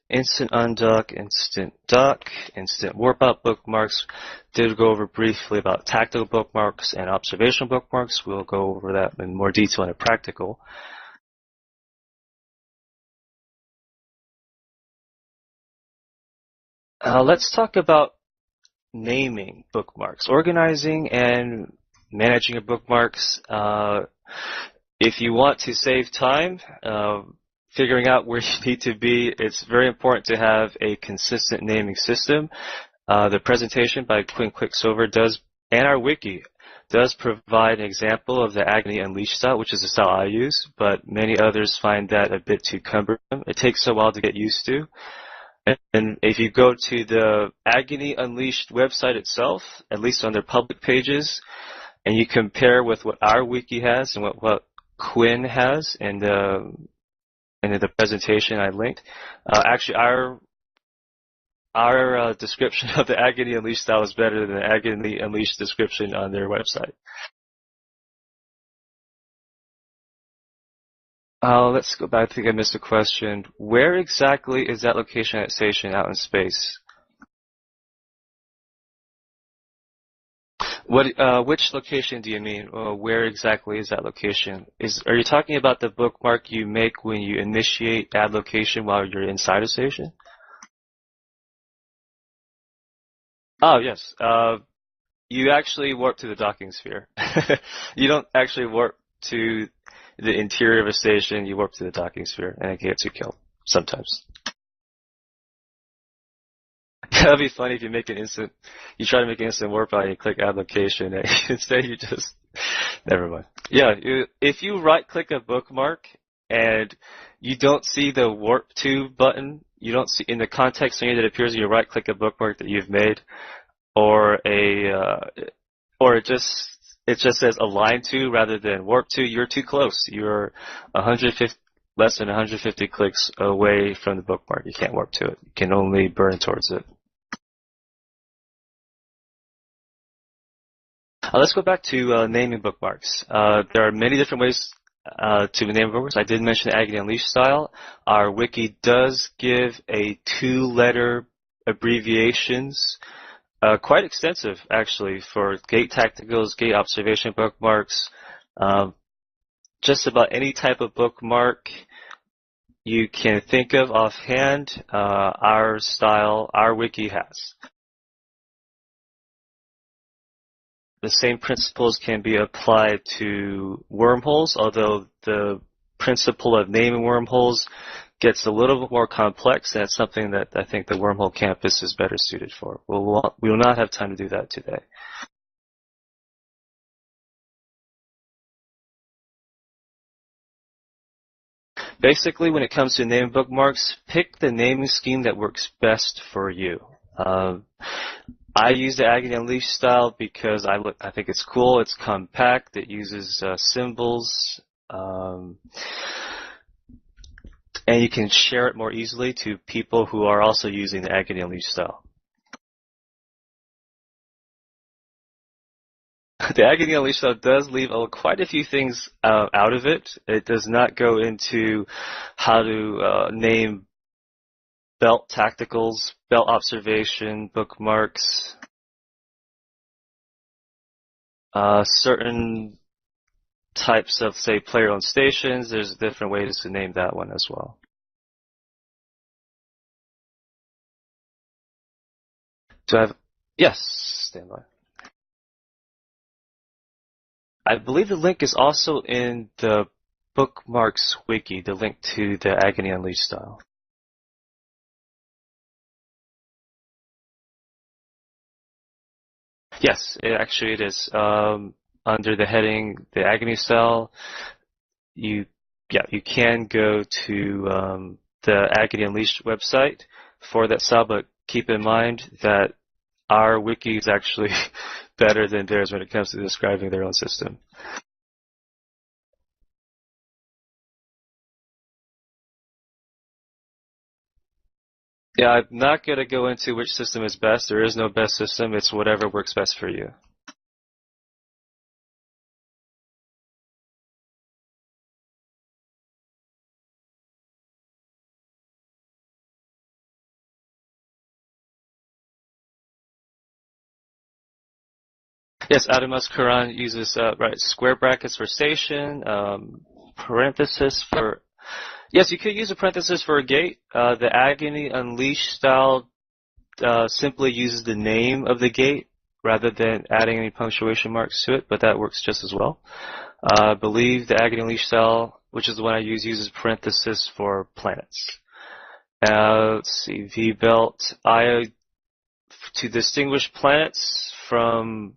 instant undock, instant dock, instant warp out bookmarks. Did go over briefly about tactical bookmarks and observational bookmarks. We'll go over that in more detail in a practical. Let's talk about naming bookmarks, organizing and managing your bookmarks. If you want to save time, figuring out where you need to be, it's very important to have a consistent naming system. The presentation by Quinn Quicksilver does, and our wiki, does provide an example of the Agony Unleashed style, which is the style I use, but many others find that a bit too cumbersome. It takes a while to get used to. And if you go to the Agony Unleashed website itself, at least on their public pages, and you compare with what our wiki has and what Quinn has and in the presentation I linked, actually our description of the Agony Unleashed style is better than the Agony Unleashed description on their website. Let's go back. I think I missed a question. Where exactly is that location at station out in space? Which location do you mean? Where exactly is that location? Are you talking about the bookmark you make when you initiate add location while you're inside a station? Oh, yes. You actually warp to the docking sphere. You don't actually warp to the interior of a station. You warp to the docking sphere, and it gets you killed sometimes. That'd be funny if you try to make an instant warp out and you click add location, and instead you just, never mind. Yeah, if you right click a bookmark and you don't see the warp to button, you don't see in the context menu that appears when you right click a bookmark that you've made, or it just says align to rather than warp to, you're too close. You're less than 150 clicks away from the bookmark. You can't warp to it. You can only burn towards it. Let's go back to naming bookmarks. There are many different ways to name bookmarks. I did mention the Agony Unleashed style. Our wiki does give a 2-letter abbreviations, quite extensive actually, for gate tacticals, gate observation bookmarks, just about any type of bookmark you can think of offhand, our wiki has. The same principles can be applied to wormholes, although the principle of naming wormholes gets a little bit more complex, and it's something that I think the wormhole campus is better suited for. We will not have time to do that today. Basically, when it comes to naming bookmarks, pick the naming scheme that works best for you. I use the Agony Unleashed style because I think it's cool. It's compact. It uses symbols, and you can share it more easily to people who are also using the Agony Unleashed style. The Agony Unleashed style does leave quite a few things out of it. It does not go into how to name belt tacticals, belt observation, bookmarks, certain types of, say, player-owned stations. There's different ways to name that one as well. Do I have? Yes, stand by. I believe the link is also in the Bookmarks wiki, the link to the Agony Unleashed style. Yes, it is. Under the heading, the Agony style, you can go to the Agony Unleashed website for that style, but keep in mind that our wiki is actually better than theirs when it comes to describing their own system. Yeah, I'm not going to go into which system is best. There is no best system. It's whatever works best for you. Yes, Adamus Quran uses square brackets for station, parenthesis for. Yes, you could use a parenthesis for a gate. The Agony Unleashed style simply uses the name of the gate rather than adding any punctuation marks to it, but that works just as well. I believe the Agony Unleashed style, which is the one I use, uses parenthesis for planets. Let's see, V-belt. To distinguish planets from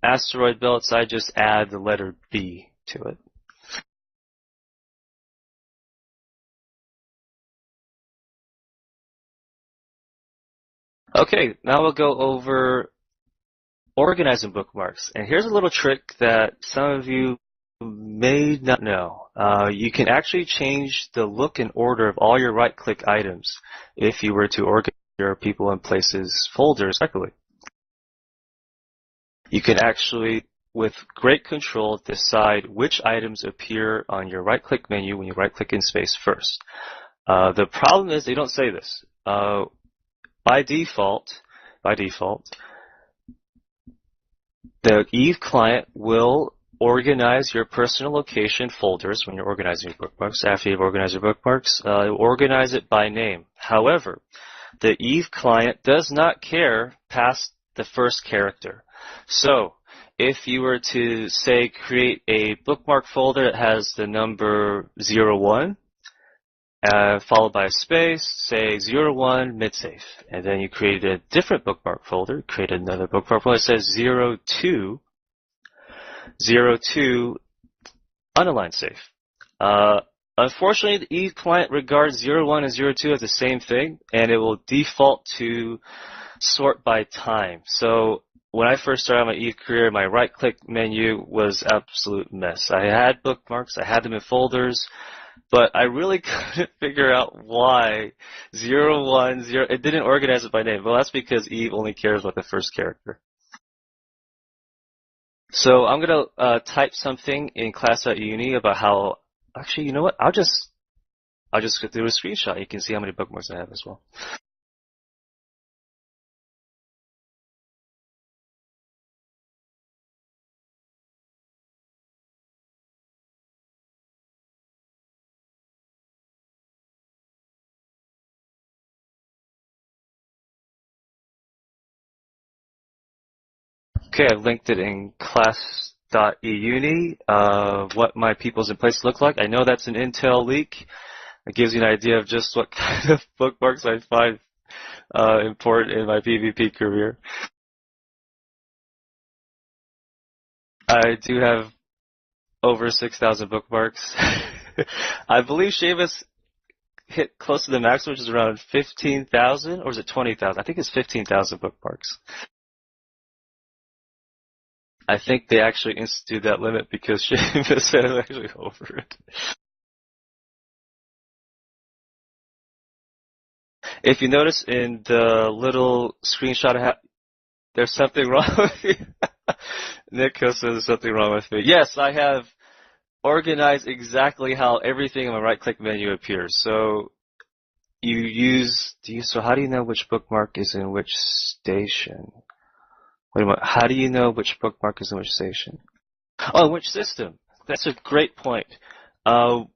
asteroid belts, I just add the letter B to it. Okay, now we'll go over organizing bookmarks. And here's a little trick that some of you may not know. You can actually change the look and order of all your right-click items if you were to organize your people and places folders correctly. You can actually, with great control, decide which items appear on your right-click menu when you right-click in space first. The problem is they don't say this. By default, the Eve client will organize your personal location folders when you're organizing your bookmarks. After you've organized your bookmarks, organize it by name. However, the Eve client does not care past the first character. So, if you were to, say, create a bookmark folder that has the number 01, followed by a space, say 01 mid-safe, and then you create a different bookmark folder, create another bookmark folder that says 02 unaligned safe. Unfortunately, the Eve client regards 01 and 02 as the same thing, and it will default to sort by time. So when I first started my Eve career, my right-click menu was absolute mess. I had bookmarks, I had them in folders, but I really couldn't figure out why 010, it didn't organize it by name. Well, that's because Eve only cares about the first character. So I'm going to type something in class.E-UNI about how, actually, you know what? I'll just do a screenshot. You can see how many bookmarks I have as well. Okay, I've linked it in class.E-UNI, what my peoples in place look like. I know that's an Intel leak. It gives you an idea of just what kind of bookmarks I find important in my PvP career. I do have over 6,000 bookmarks. I believe Seamus hit close to the max, which is around 15,000, or is it 20,000? I think it's 15,000 bookmarks. I think they actually instituted that limit because Seamus said it was actually over it. If you notice in the little screenshot I have, there's something wrong with you. Nico says there's something wrong with me. Yes, I have organized exactly how everything in my right-click menu appears. So so how do you know which bookmark is in which station? Wait a minute, how do you know which bookmark is in which station? Oh, which system? That's a great point. For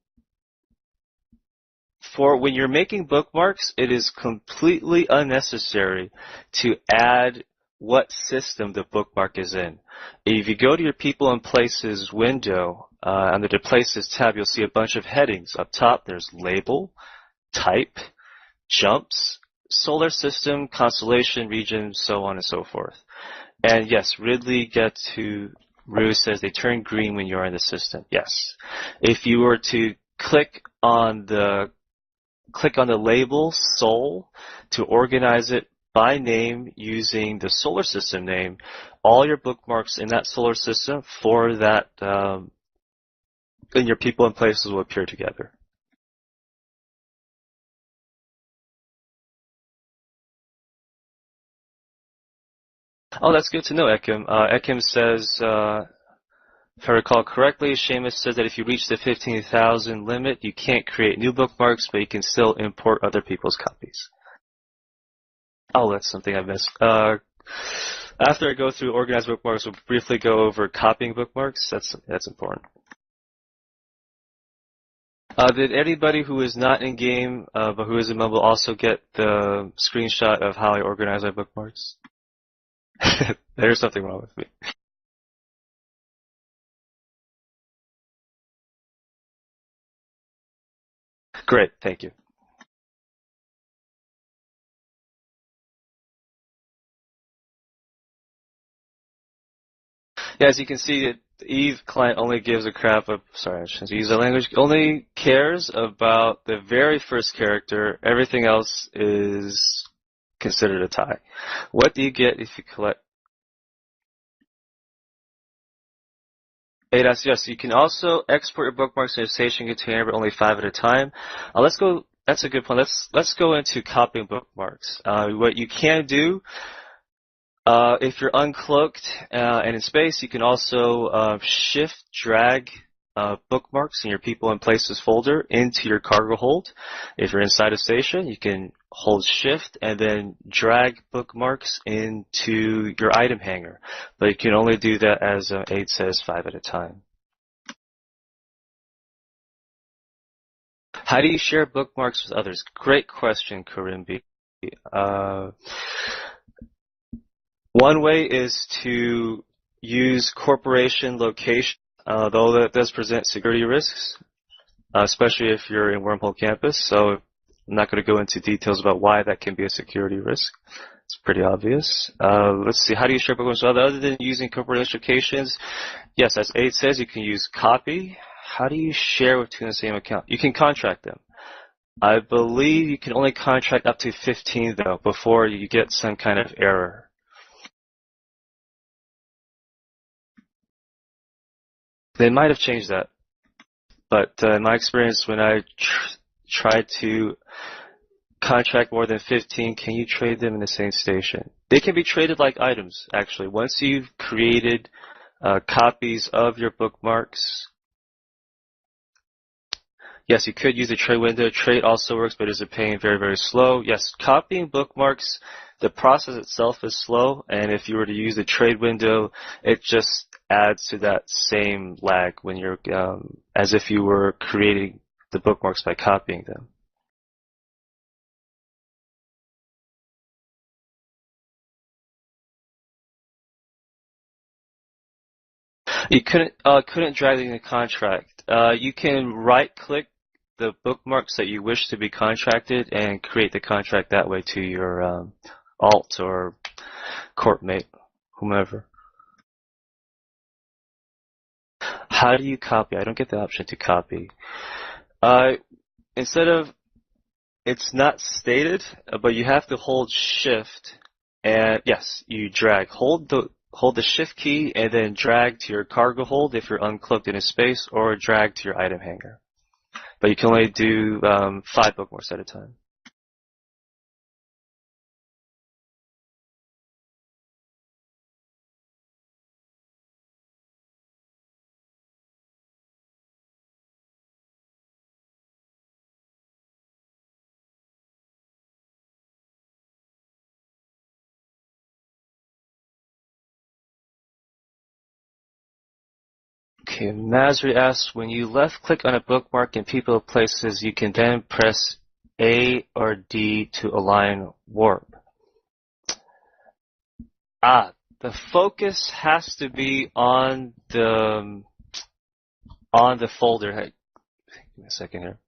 when you're making bookmarks, it is completely unnecessary to add what system the bookmark is in. If you go to your People and Places window, under the Places tab, you'll see a bunch of headings. Up top, there's Label, Type, Jumps, Solar System, Constellation, Region, so on and so forth. And yes, Ridley Rue says they turn green when you're in the system. Yes. If you were to click on the label Sol to organize it by name using the solar system name, all your bookmarks in that solar system for that, and your people and places will appear together. Oh, that's good to know, Ekim. Ekim says, if I recall correctly, Seamus says that if you reach the 15,000 limit, you can't create new bookmarks, but you can still import other people's copies. Oh, that's something I missed. After I go through organized bookmarks, we'll briefly go over copying bookmarks. That's important. Did anybody who is not in game, but who is in Mumble, also get the screenshot of how I organize my bookmarks? There's something wrong with me. Great, thank you. Yeah, as you can see, the Eve client only gives a crap of, sorry, I shouldn't use that language, only cares about the very first character. Everything else is considered a tie. What do you get if you collect ADAS? Yes, you can also export your bookmarks in a station container, but only 5 at a time. Let's go, that's a good point. Let's go into copying bookmarks. What you can do, if you're uncloaked and in space, you can also shift, drag bookmarks in your people and places folder into your cargo hold. If you're inside a station, you can hold shift and then drag bookmarks into your item hanger. But you can only do that, as Aid says, 5 at a time. How do you share bookmarks with others? Great question, Karimbi. One way is to use corporation location, though that does present security risks, especially if you're in Wormhole Campus. So I'm not going to go into details about why that can be a security risk. It's pretty obvious. Let's see, how do you share bookmarks? Other than using corporation locations, yes, as Aid says, you can use copy. How do you share with two in the same account? You can contract them. I believe you can only contract up to 15, though, before you get some kind of error. They might have changed that, but in my experience, when I tried to contract more than 15, can you trade them in the same station? They can be traded like items, actually. Once you've created copies of your bookmarks, yes, you could use a trade window. Trade also works, but is a pain, very, very slow. Yes, copying bookmarks, the process itself is slow, and if you were to use the trade window, it just adds to that same lag when you're, as if you were creating the bookmarks by copying them. You couldn't drag it in a contract. You can right-click the bookmarks that you wish to be contracted and create the contract that way to your alt or corpmate, whomever. How do you copy? I don't get the option to copy. Instead of, it's not stated, but you have to hold shift, and yes, you drag. Hold the shift key and then drag to your cargo hold if you're uncloaked in a space, or drag to your item hanger. But you can only do 5 bookmarks at a time. Okay, Masri asks, when you left-click on a bookmark in people places, you can then press A or D to align warp. The focus has to be on the folder. Hey, give me a second here.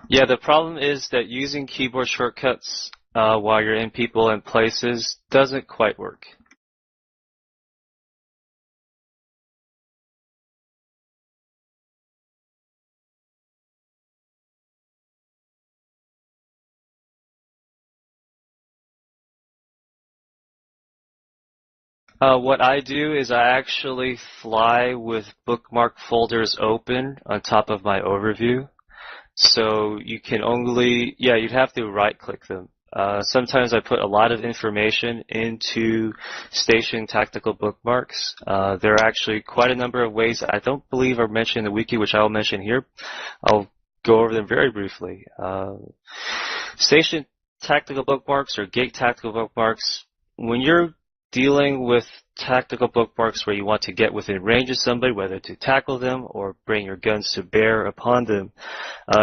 Yeah, the problem is that using keyboard shortcuts while you're in people and places doesn't quite work. What I do is I actually fly with bookmark folders open on top of my overview. So you can only, you'd have to right-click them. Sometimes I put a lot of information into station tactical bookmarks. There are actually quite a number of ways I don't believe are mentioned in the wiki, which I'll mention here. I'll go over them very briefly. Station tactical bookmarks or gate tactical bookmarks, when you're dealing with tactical bookmarks where you want to get within range of somebody, whether to tackle them or bring your guns to bear upon them,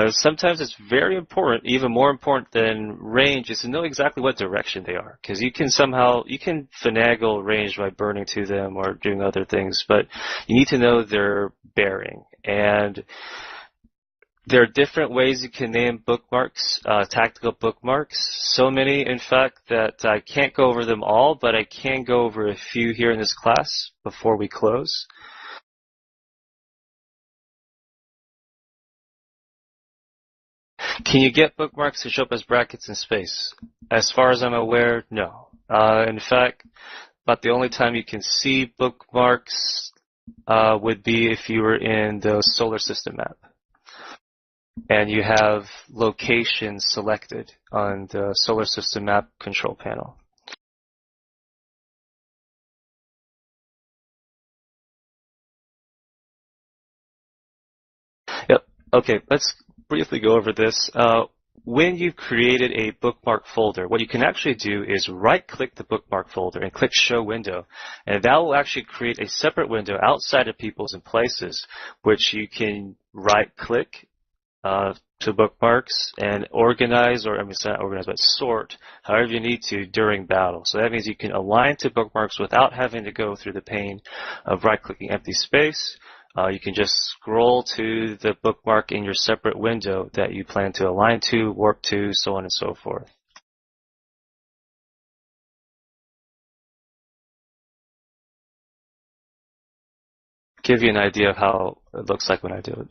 sometimes it's very important, even more important than range, is to know exactly what direction they are. Because you can finagle range by burning to them or doing other things, but you need to know their bearing. And there are different ways you can name bookmarks, tactical bookmarks. So many, in fact, that I can't go over them all, but I can go over a few here in this class before we close. Can you get bookmarks to show up as brackets in space? As far as I'm aware, no. In fact, about the only time you can see bookmarks would be if you were in the solar system map and you have locations selected on the solar system map control panel. Yep. Okay, let's briefly go over this. When you've created a bookmark folder, what you can actually do is right-click the bookmark folder and click Show Window, and that will actually create a separate window outside of Peoples and Places, which you can right-click to bookmarks and organize, or it's not organize, but sort however you need to during battle. So that means you can align to bookmarks without having to go through the pain of right-clicking empty space. You can just scroll to the bookmark in your separate window that you plan to align to, warp to, so on and so forth. Give you an idea of how it looks like when I do it.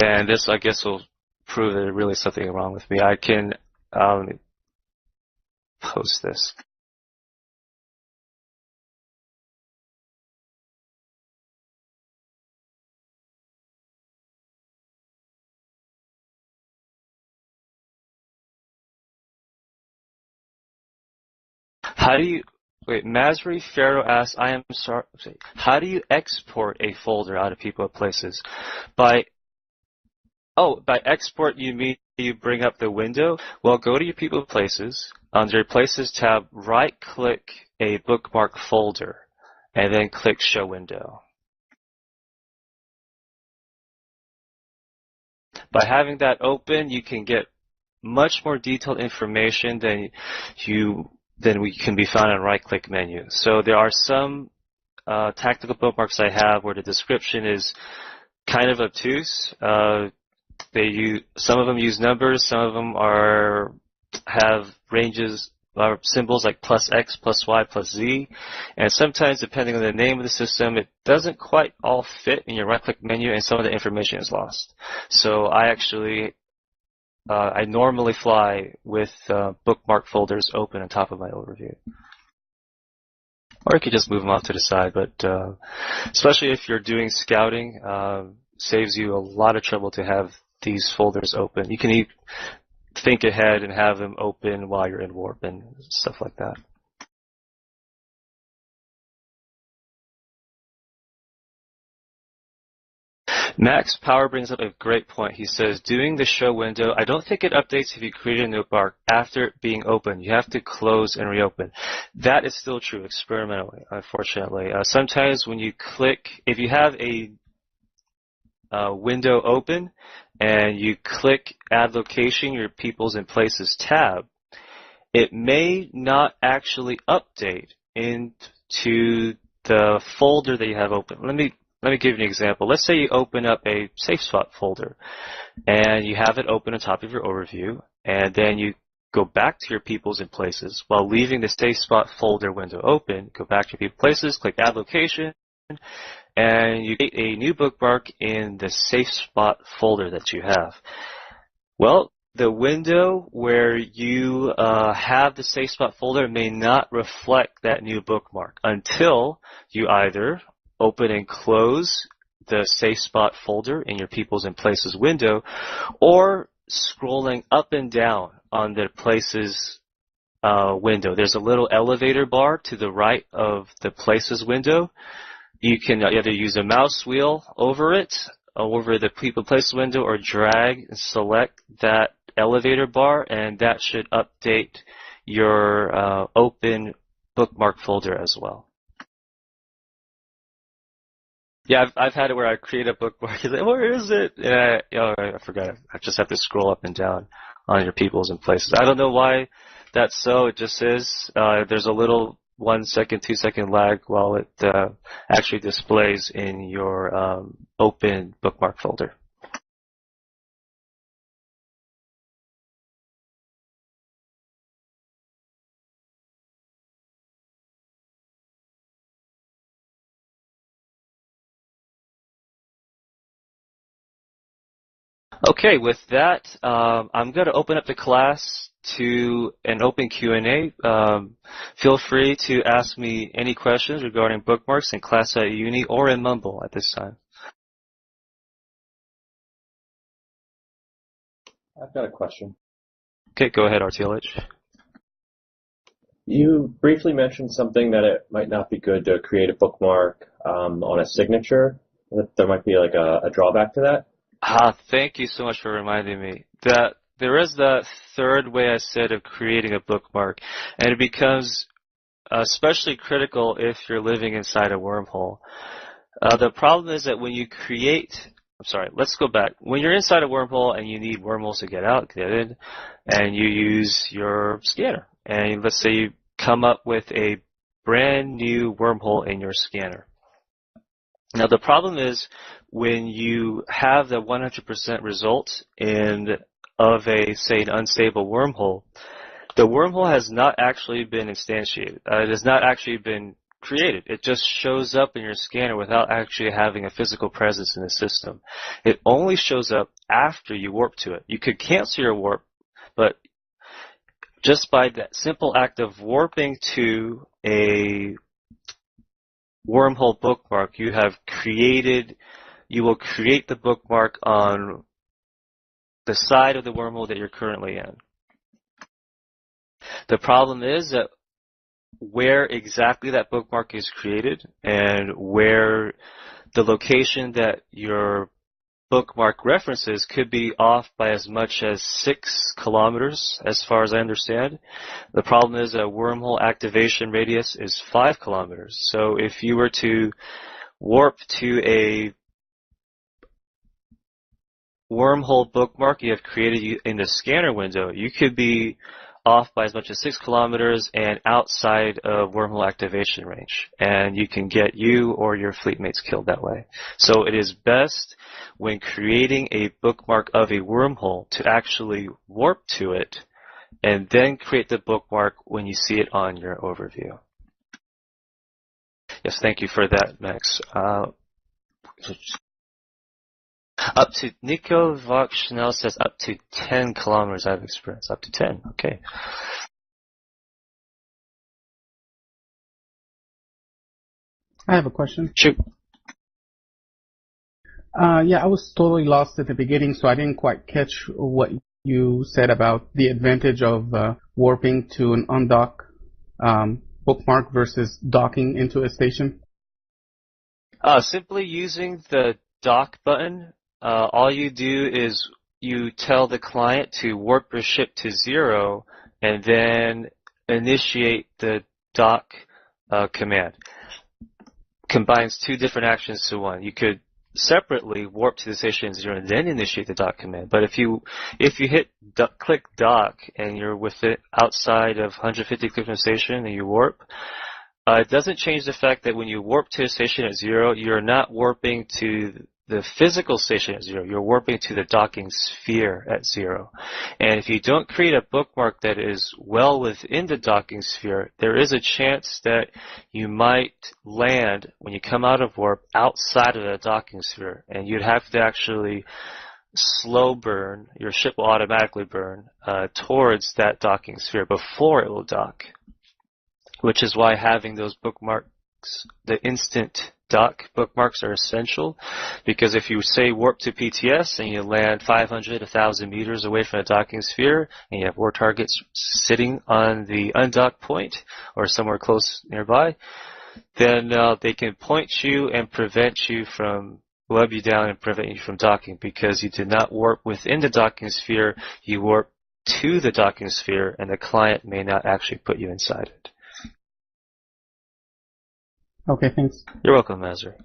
And this, I guess, will prove that there's really something wrong with me. I can post this. Masri Pharaoh asks, I am sorry, how do you export a folder out of People and Places? By export, you mean you bring up the window? Well, go to your People and Places. Under your Places tab, right-click a bookmark folder, and then click Show Window. By having that open, you can get much more detailed information than we can be found in right-click menu. So there are some tactical bookmarks I have where the description is kind of obtuse. Some of them use numbers, some of them have ranges or symbols like +X, +Y, +Z, and sometimes depending on the name of the system, it doesn't quite all fit in your right-click menu, and some of the information is lost. So I normally fly with bookmark folders open on top of my overview. Or you could just move them off to the side, but especially if you're doing scouting, saves you a lot of trouble to have these folders open. You can think ahead and have them open while you're in warp and stuff like that. Max Power brings up a great point. He says, doing the show window, I don't think it updates if you create a new bookmark after it being open. You have to close and reopen. That is still true experimentally, unfortunately. Sometimes when you click, if you have a window open and you click Add Location, your Peoples and Places tab, it may not actually update into the folder that you have open. Let me give you an example. Let's say you open up a Safe Spot folder, and you have it open on top of your overview, and then you go back to your Peoples and Places while leaving the Safe Spot folder window open. Go back to your People Places, click Add Location, and you create a new bookmark in the Safe Spot folder that you have. Well, the window where you have the Safe Spot folder may not reflect that new bookmark until you either open and close the Safe Spot folder in your Peoples and Places window, or scrolling up and down on the Places window. There's a little elevator bar to the right of the Places window. You can either use a mouse wheel over it, over the People Places window, or drag and select that elevator bar, and that should update your open bookmark folder as well. Yeah, I've had it where I create a bookmark. Like, where is it? And I forgot. I just have to scroll up and down on your Peoples and Places. I don't know why that's so. It just is. There's a little 1 second, 2 second lag while it actually displays in your open bookmark folder. Okay, with that, I'm going to open up the class to an open Q&A. Feel free to ask me any questions regarding bookmarks in class at E-UNI or in Mumble at this time. I've got a question. Okay, go ahead, RTLH. You briefly mentioned something that it might not be good to create a bookmark on a signature. That there might be like a drawback to that. Thank you so much for reminding me that there is that third way I said of creating a bookmark, and it becomes especially critical if you're living inside a wormhole. The problem is that when you let's go back. When you're inside a wormhole and you need wormholes to get out, get in, and you use your scanner, and let's say you come up with a brand new wormhole in your scanner. Now the problem is when you have the 100% result of a, say, an unstable wormhole, the wormhole has not actually been instantiated. It has not actually been created. It just shows up in your scanner without actually having a physical presence in the system. It only shows up after you warp to it. You could cancel your warp, but just by that simple act of warping to a wormhole bookmark, you will create the bookmark on the side of the wormhole that you're currently in. The problem is that where exactly that bookmark is created and where the location that your bookmark references could be off by as much as 6 kilometers, as far as I understand. The problem is that wormhole activation radius is 5 kilometers. So if you were to warp to a wormhole bookmark you have created in the scanner window, you could be off by as much as 6 kilometers and outside of wormhole activation range. And you can get you or your fleet mates killed that way. So it is best when creating a bookmark of a wormhole to actually warp to it and then create the bookmark when you see it on your overview. Yes, thank you for that, Max. Up to Nico Vox Chanel says up to 10 kilometers I have experience. Up to 10, okay. I have a question. Shoot. Yeah, I was totally lost at the beginning, so I didn't quite catch what you said about the advantage of warping to an undock bookmark versus docking into a station. Simply using the dock button. All you do is you tell the client to warp your ship to 0 and then initiate the dock command. Combines 2 different actions to one. You could separately warp to the station 0 and then initiate the dock command. But if you hit click dock and you're with it outside of 150 click from the station and you warp, It doesn't change the fact that when you warp to a station at 0, you're not warping to the physical station at 0. You're warping to the docking sphere at 0. And if you don't create a bookmark that is well within the docking sphere, there is a chance that you might land, when you come out of warp, outside of the docking sphere. And you'd have to actually slow burn, your ship will automatically burn towards that docking sphere before it will dock. Which is why having those bookmarks, the instant dock bookmarks, are essential. Because if you say warp to PTS and you land 500, 1,000 meters away from the docking sphere, and you have war targets sitting on the undock point or somewhere close nearby, then they can point you and prevent you from, web you down and prevent you from docking, because you did not warp within the docking sphere, you warp to the docking sphere, and the client may not actually put you inside it. Okay, thanks. You're welcome, Mazur.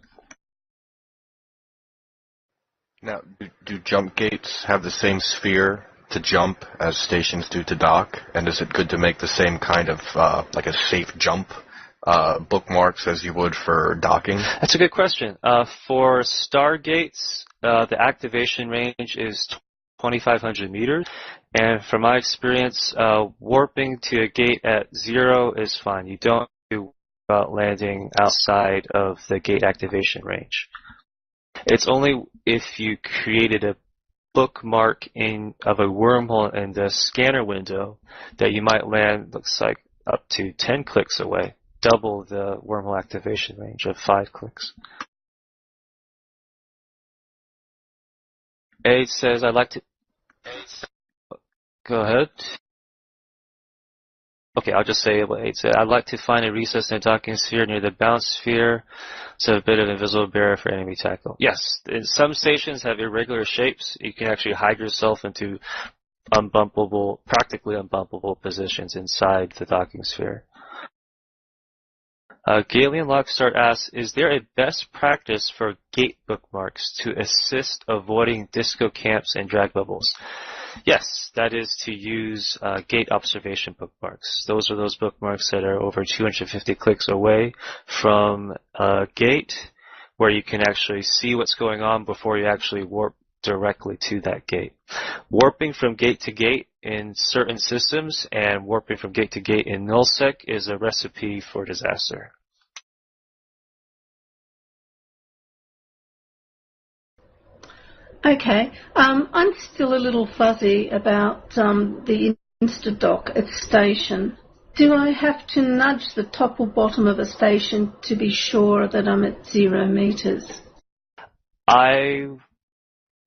Now, do jump gates have the same sphere to jump as stations do to dock? And is it good to make the same kind of, like a safe jump bookmarks as you would for docking? That's a good question. For stargates, the activation range is 2,500 meters. And from my experience, warping to a gate at 0 is fine. You don't do about landing outside of the gate activation range. It's only if you created a bookmark of a wormhole in the scanner window that you might land, looks like, up to 10 clicks away, double the wormhole activation range of 5 clicks. A says, I'd like to... Go ahead. Okay, I'll just say what 8 said. I'd like to find a recess in the docking sphere near the bounce sphere, so a bit of invisible barrier for enemy tackle. Yes, some stations have irregular shapes. You can actually hide yourself into unbumpable, practically unbumpable positions inside the docking sphere. Galen Lockstart asks, is there a best practice for gate bookmarks to assist avoiding disco camps and drag bubbles? Yes, that is to use gate observation bookmarks. Those are those bookmarks that are over 250 clicks away from a gate, where you can actually see what's going on before you actually warp directly to that gate. Warping from gate to gate in certain systems and warping from gate to gate in nullsec is a recipe for disaster. Okay, I'm still a little fuzzy about the Instadock at station. Do I have to nudge the top or bottom of a station to be sure that I'm at 0 meters? I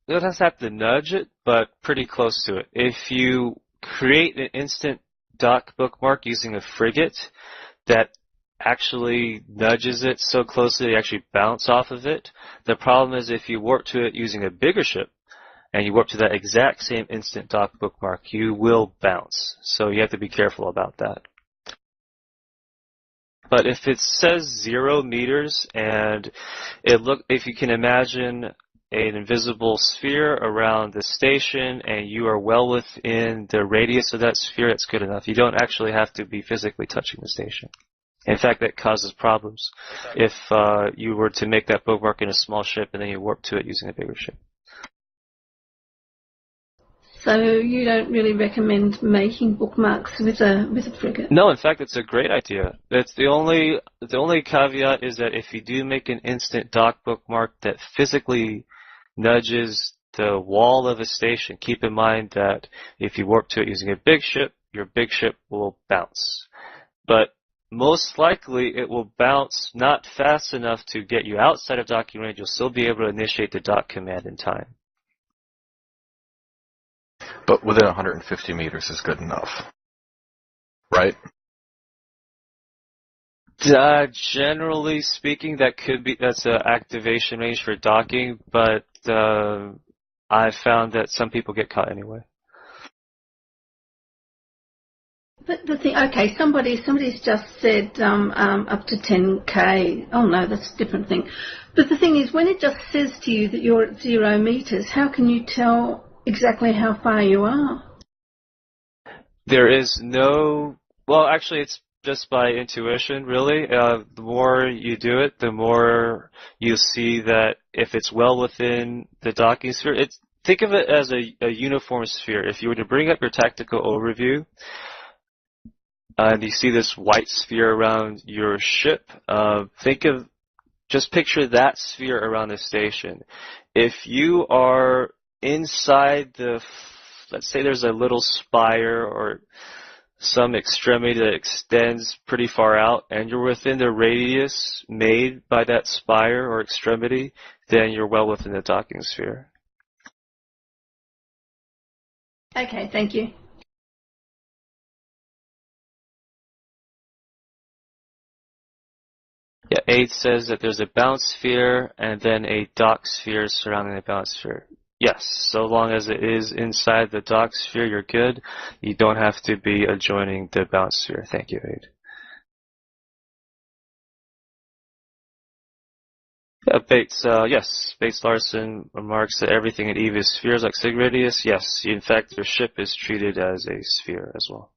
don't have to nudge it, but pretty close to it. If you create an instant dock bookmark using a frigate that actually nudges it so closely you actually bounce off of it, the problem is if you warp to it using a bigger ship and you warp to that exact same instant dock bookmark, you will bounce. So you have to be careful about that. But if it says 0 meters and if you can imagine an invisible sphere around the station and you are well within the radius of that sphere, that's good enough. You don't actually have to be physically touching the station. In fact, that causes problems if you were to make that bookmark in a small ship and then you warp to it using a bigger ship. So you don't really recommend making bookmarks with a frigate? No, in fact, it's a great idea. That's the only caveat is that if you do make an instant dock bookmark that physically nudges the wall of a station, keep in mind that if you warp to it using a big ship, your big ship will bounce. But most likely it will bounce not fast enough to get you outside of docking range. You'll still be able to initiate the dock command in time. But within 150 meters is good enough, right? Generally speaking, that's an activation range for docking, but I found that some people get caught anyway. But the thing, okay, somebody's just said up to 10k. Oh no, that's a different thing. But the thing is, when it just says to you that you're at 0 meters, how can you tell exactly how far you are? There is no. Well, actually, it's just by intuition, really. The more you do it, the more you see that if it's well within the docking sphere, think of it as a uniform sphere. If you were to bring up your tactical overview, and you see this white sphere around your ship, just picture that sphere around the station. If you are inside let's say there's a little spire or some extremity that extends pretty far out, and you're within the radius made by that spire or extremity, then you're well within the docking sphere. Okay, thank you. Yeah, 8 says that there's a bounce sphere and then a dock sphere surrounding the bounce sphere. Yes, so long as it is inside the dock sphere, you're good. You don't have to be adjoining the bounce sphere. Thank you, 8. Yeah, Bates Larson remarks that everything in Eve is spheres like sig radius. Yes, in fact, your ship is treated as a sphere as well.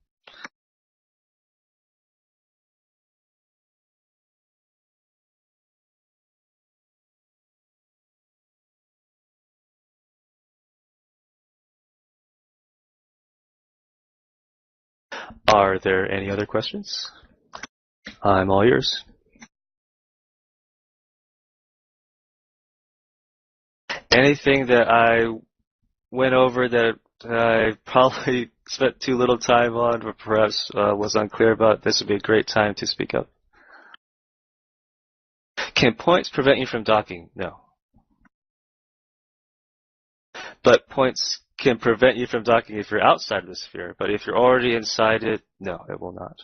Are there any other questions? I'm all yours. Anything that I went over that I probably spent too little time on or perhaps was unclear about, this would be a great time to speak up. Can points prevent you from docking? No. But points can prevent you from docking if you're outside of the sphere. But if you're already inside it, no, it will not.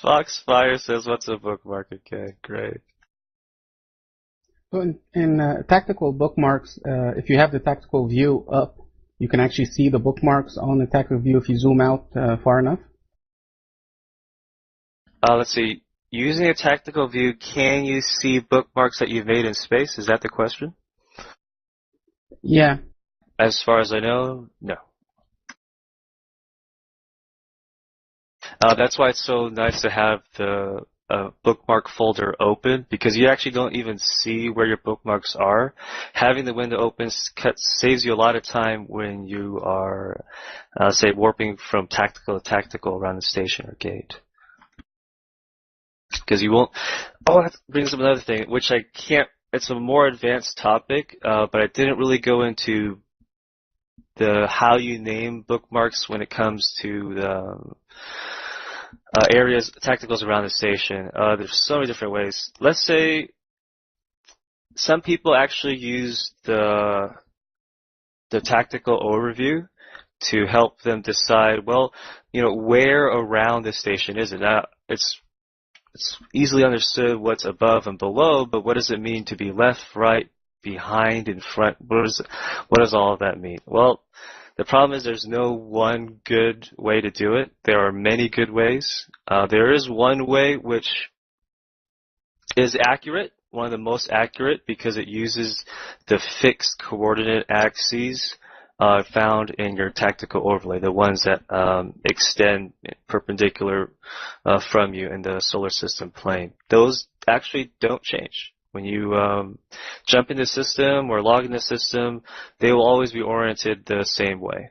Foxfire says, what's a bookmark? Okay, great. So in tactical bookmarks, if you have the tactical view up, you can actually see the bookmarks on the tactical view if you zoom out far enough. Let's see. Using a tactical view, can you see bookmarks that you've made in space? Is that the question? Yeah. As far as I know, no. That's why it's so nice to have the bookmark folder open, because you actually don't even see where your bookmarks are. Having the window open saves you a lot of time when you are, say, warping from tactical to tactical around the station or gate. Because you won't. Oh, that brings up another thing, which I can't. It's a more advanced topic, but I didn't really go into how you name bookmarks when it comes to the areas, tacticals around the station. There's so many different ways. Let's say some people actually use the tactical overview to help them decide, well, where around the station is it? Now, it's easily understood what's above and below, but what does it mean to be left, right, behind, in front? What does all of that mean? Well, the problem is there's no one good way to do it. There are many good ways. There is one way which is accurate, one of the most accurate, because it uses the fixed coordinate axes found in your tactical overlay, the ones that extend perpendicular from you in the solar system plane. Those actually don't change. When you jump in the system or log in the system, they will always be oriented the same way.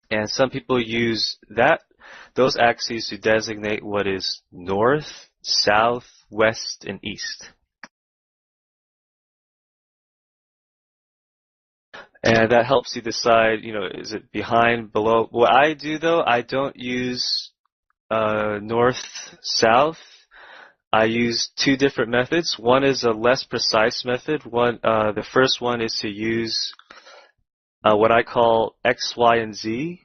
And some people use those axes to designate what is north, south, west, and east. And that helps you decide, is it behind, below? What I do, though, I don't use north, south. I use two different methods. One is a less precise method. The first one is to use what I call X, Y, and Z.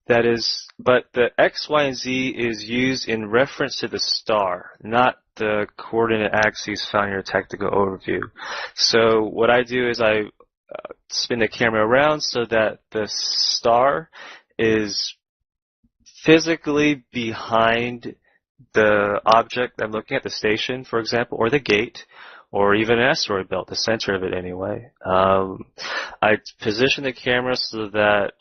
But the X, Y, and Z is used in reference to the star, not the coordinate axes found in your tactical overview. So what I do is I spin the camera around so that the star is physically behind the object I'm looking at, the station, for example, or the gate, or even an asteroid belt, the center of it anyway. I position the camera so that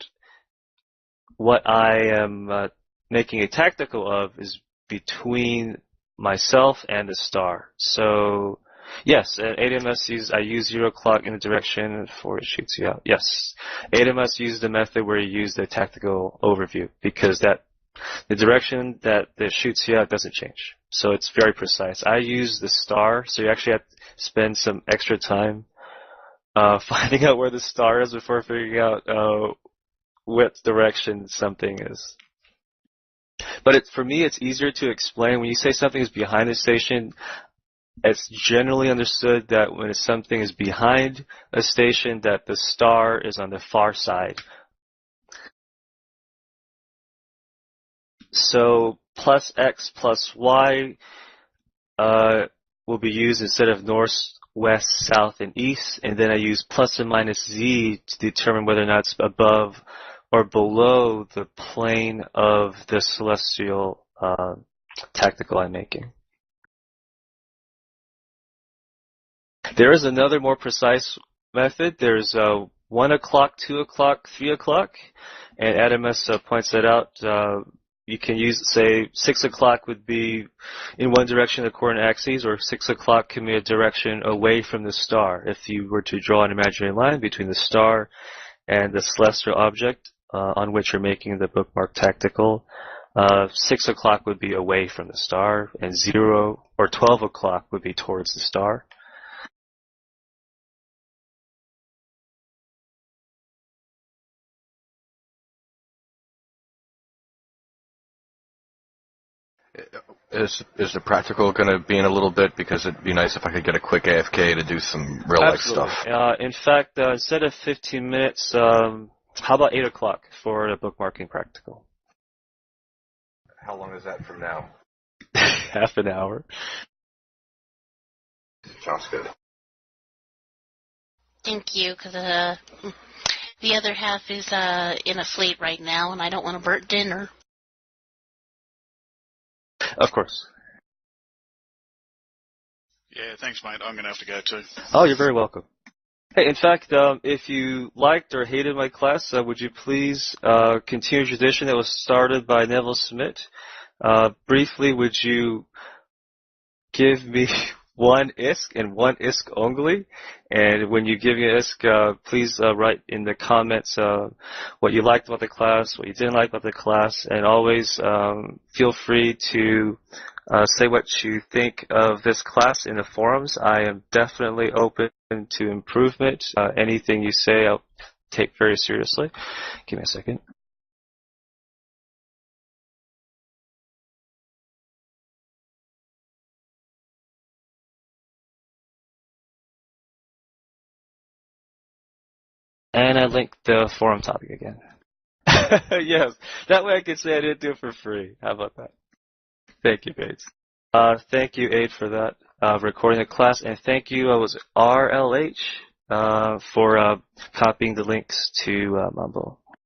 what I am making a tactical of is between myself and the star. So, yes, at ADMS I use 0 o'clock in the direction before it shoots you out. Yes, ADMS uses the method where you use the tactical overview because the direction that shoots you out doesn't change. So it's very precise. I use the star, so you actually have to spend some extra time finding out where the star is before figuring out what direction something is. But for me, it's easier to explain. When you say something is behind the station, it's generally understood that when something is behind a station, that the star is on the far side. So plus X plus Y will be used instead of north, west, south, and east. And then I use plus and minus Z to determine whether or not it's above or below the plane of the celestial tactical I'm making. There is another more precise method. There's 1 o'clock, 2 o'clock, 3 o'clock, and ADMS points that out. You can use, say, 6 o'clock would be in one direction of the coordinate axes, or 6 o'clock can be a direction away from the star. If you were to draw an imaginary line between the star and the celestial object on which you're making the bookmark tactical, 6 o'clock would be away from the star, and 0 or 12 o'clock would be towards the star. Is the practical going to be in a little bit? Because it'd be nice if I could get a quick AFK to do some real-life stuff. In fact, instead of 15 minutes, how about 8 o'clock for the bookmarking practical? How long is that from now? Half an hour. Sounds good. Thank you, because the other half is in a fleet right now, and I don't want to burn dinner. Of course. Yeah, thanks, mate. I'm going to have to go too. Oh, you're very welcome. Hey, in fact, if you liked or hated my class, would you please continue a tradition that was started by Neville Smith? Briefly, would you give me one ISK and one ISK only? And when you give me an ISK, please write in the comments what you liked about the class, what you didn't like about the class, and always feel free to say what you think of this class in the forums. I am definitely open to improvement. Anything you say, I'll take very seriously. Give me a second. And I linked the forum topic again. Yes, that way I can say I didn't do it for free. How about that? Thank you, Bates. Thank you, Aid, for that recording the class, and thank you, RLH, for copying the links to Mumble.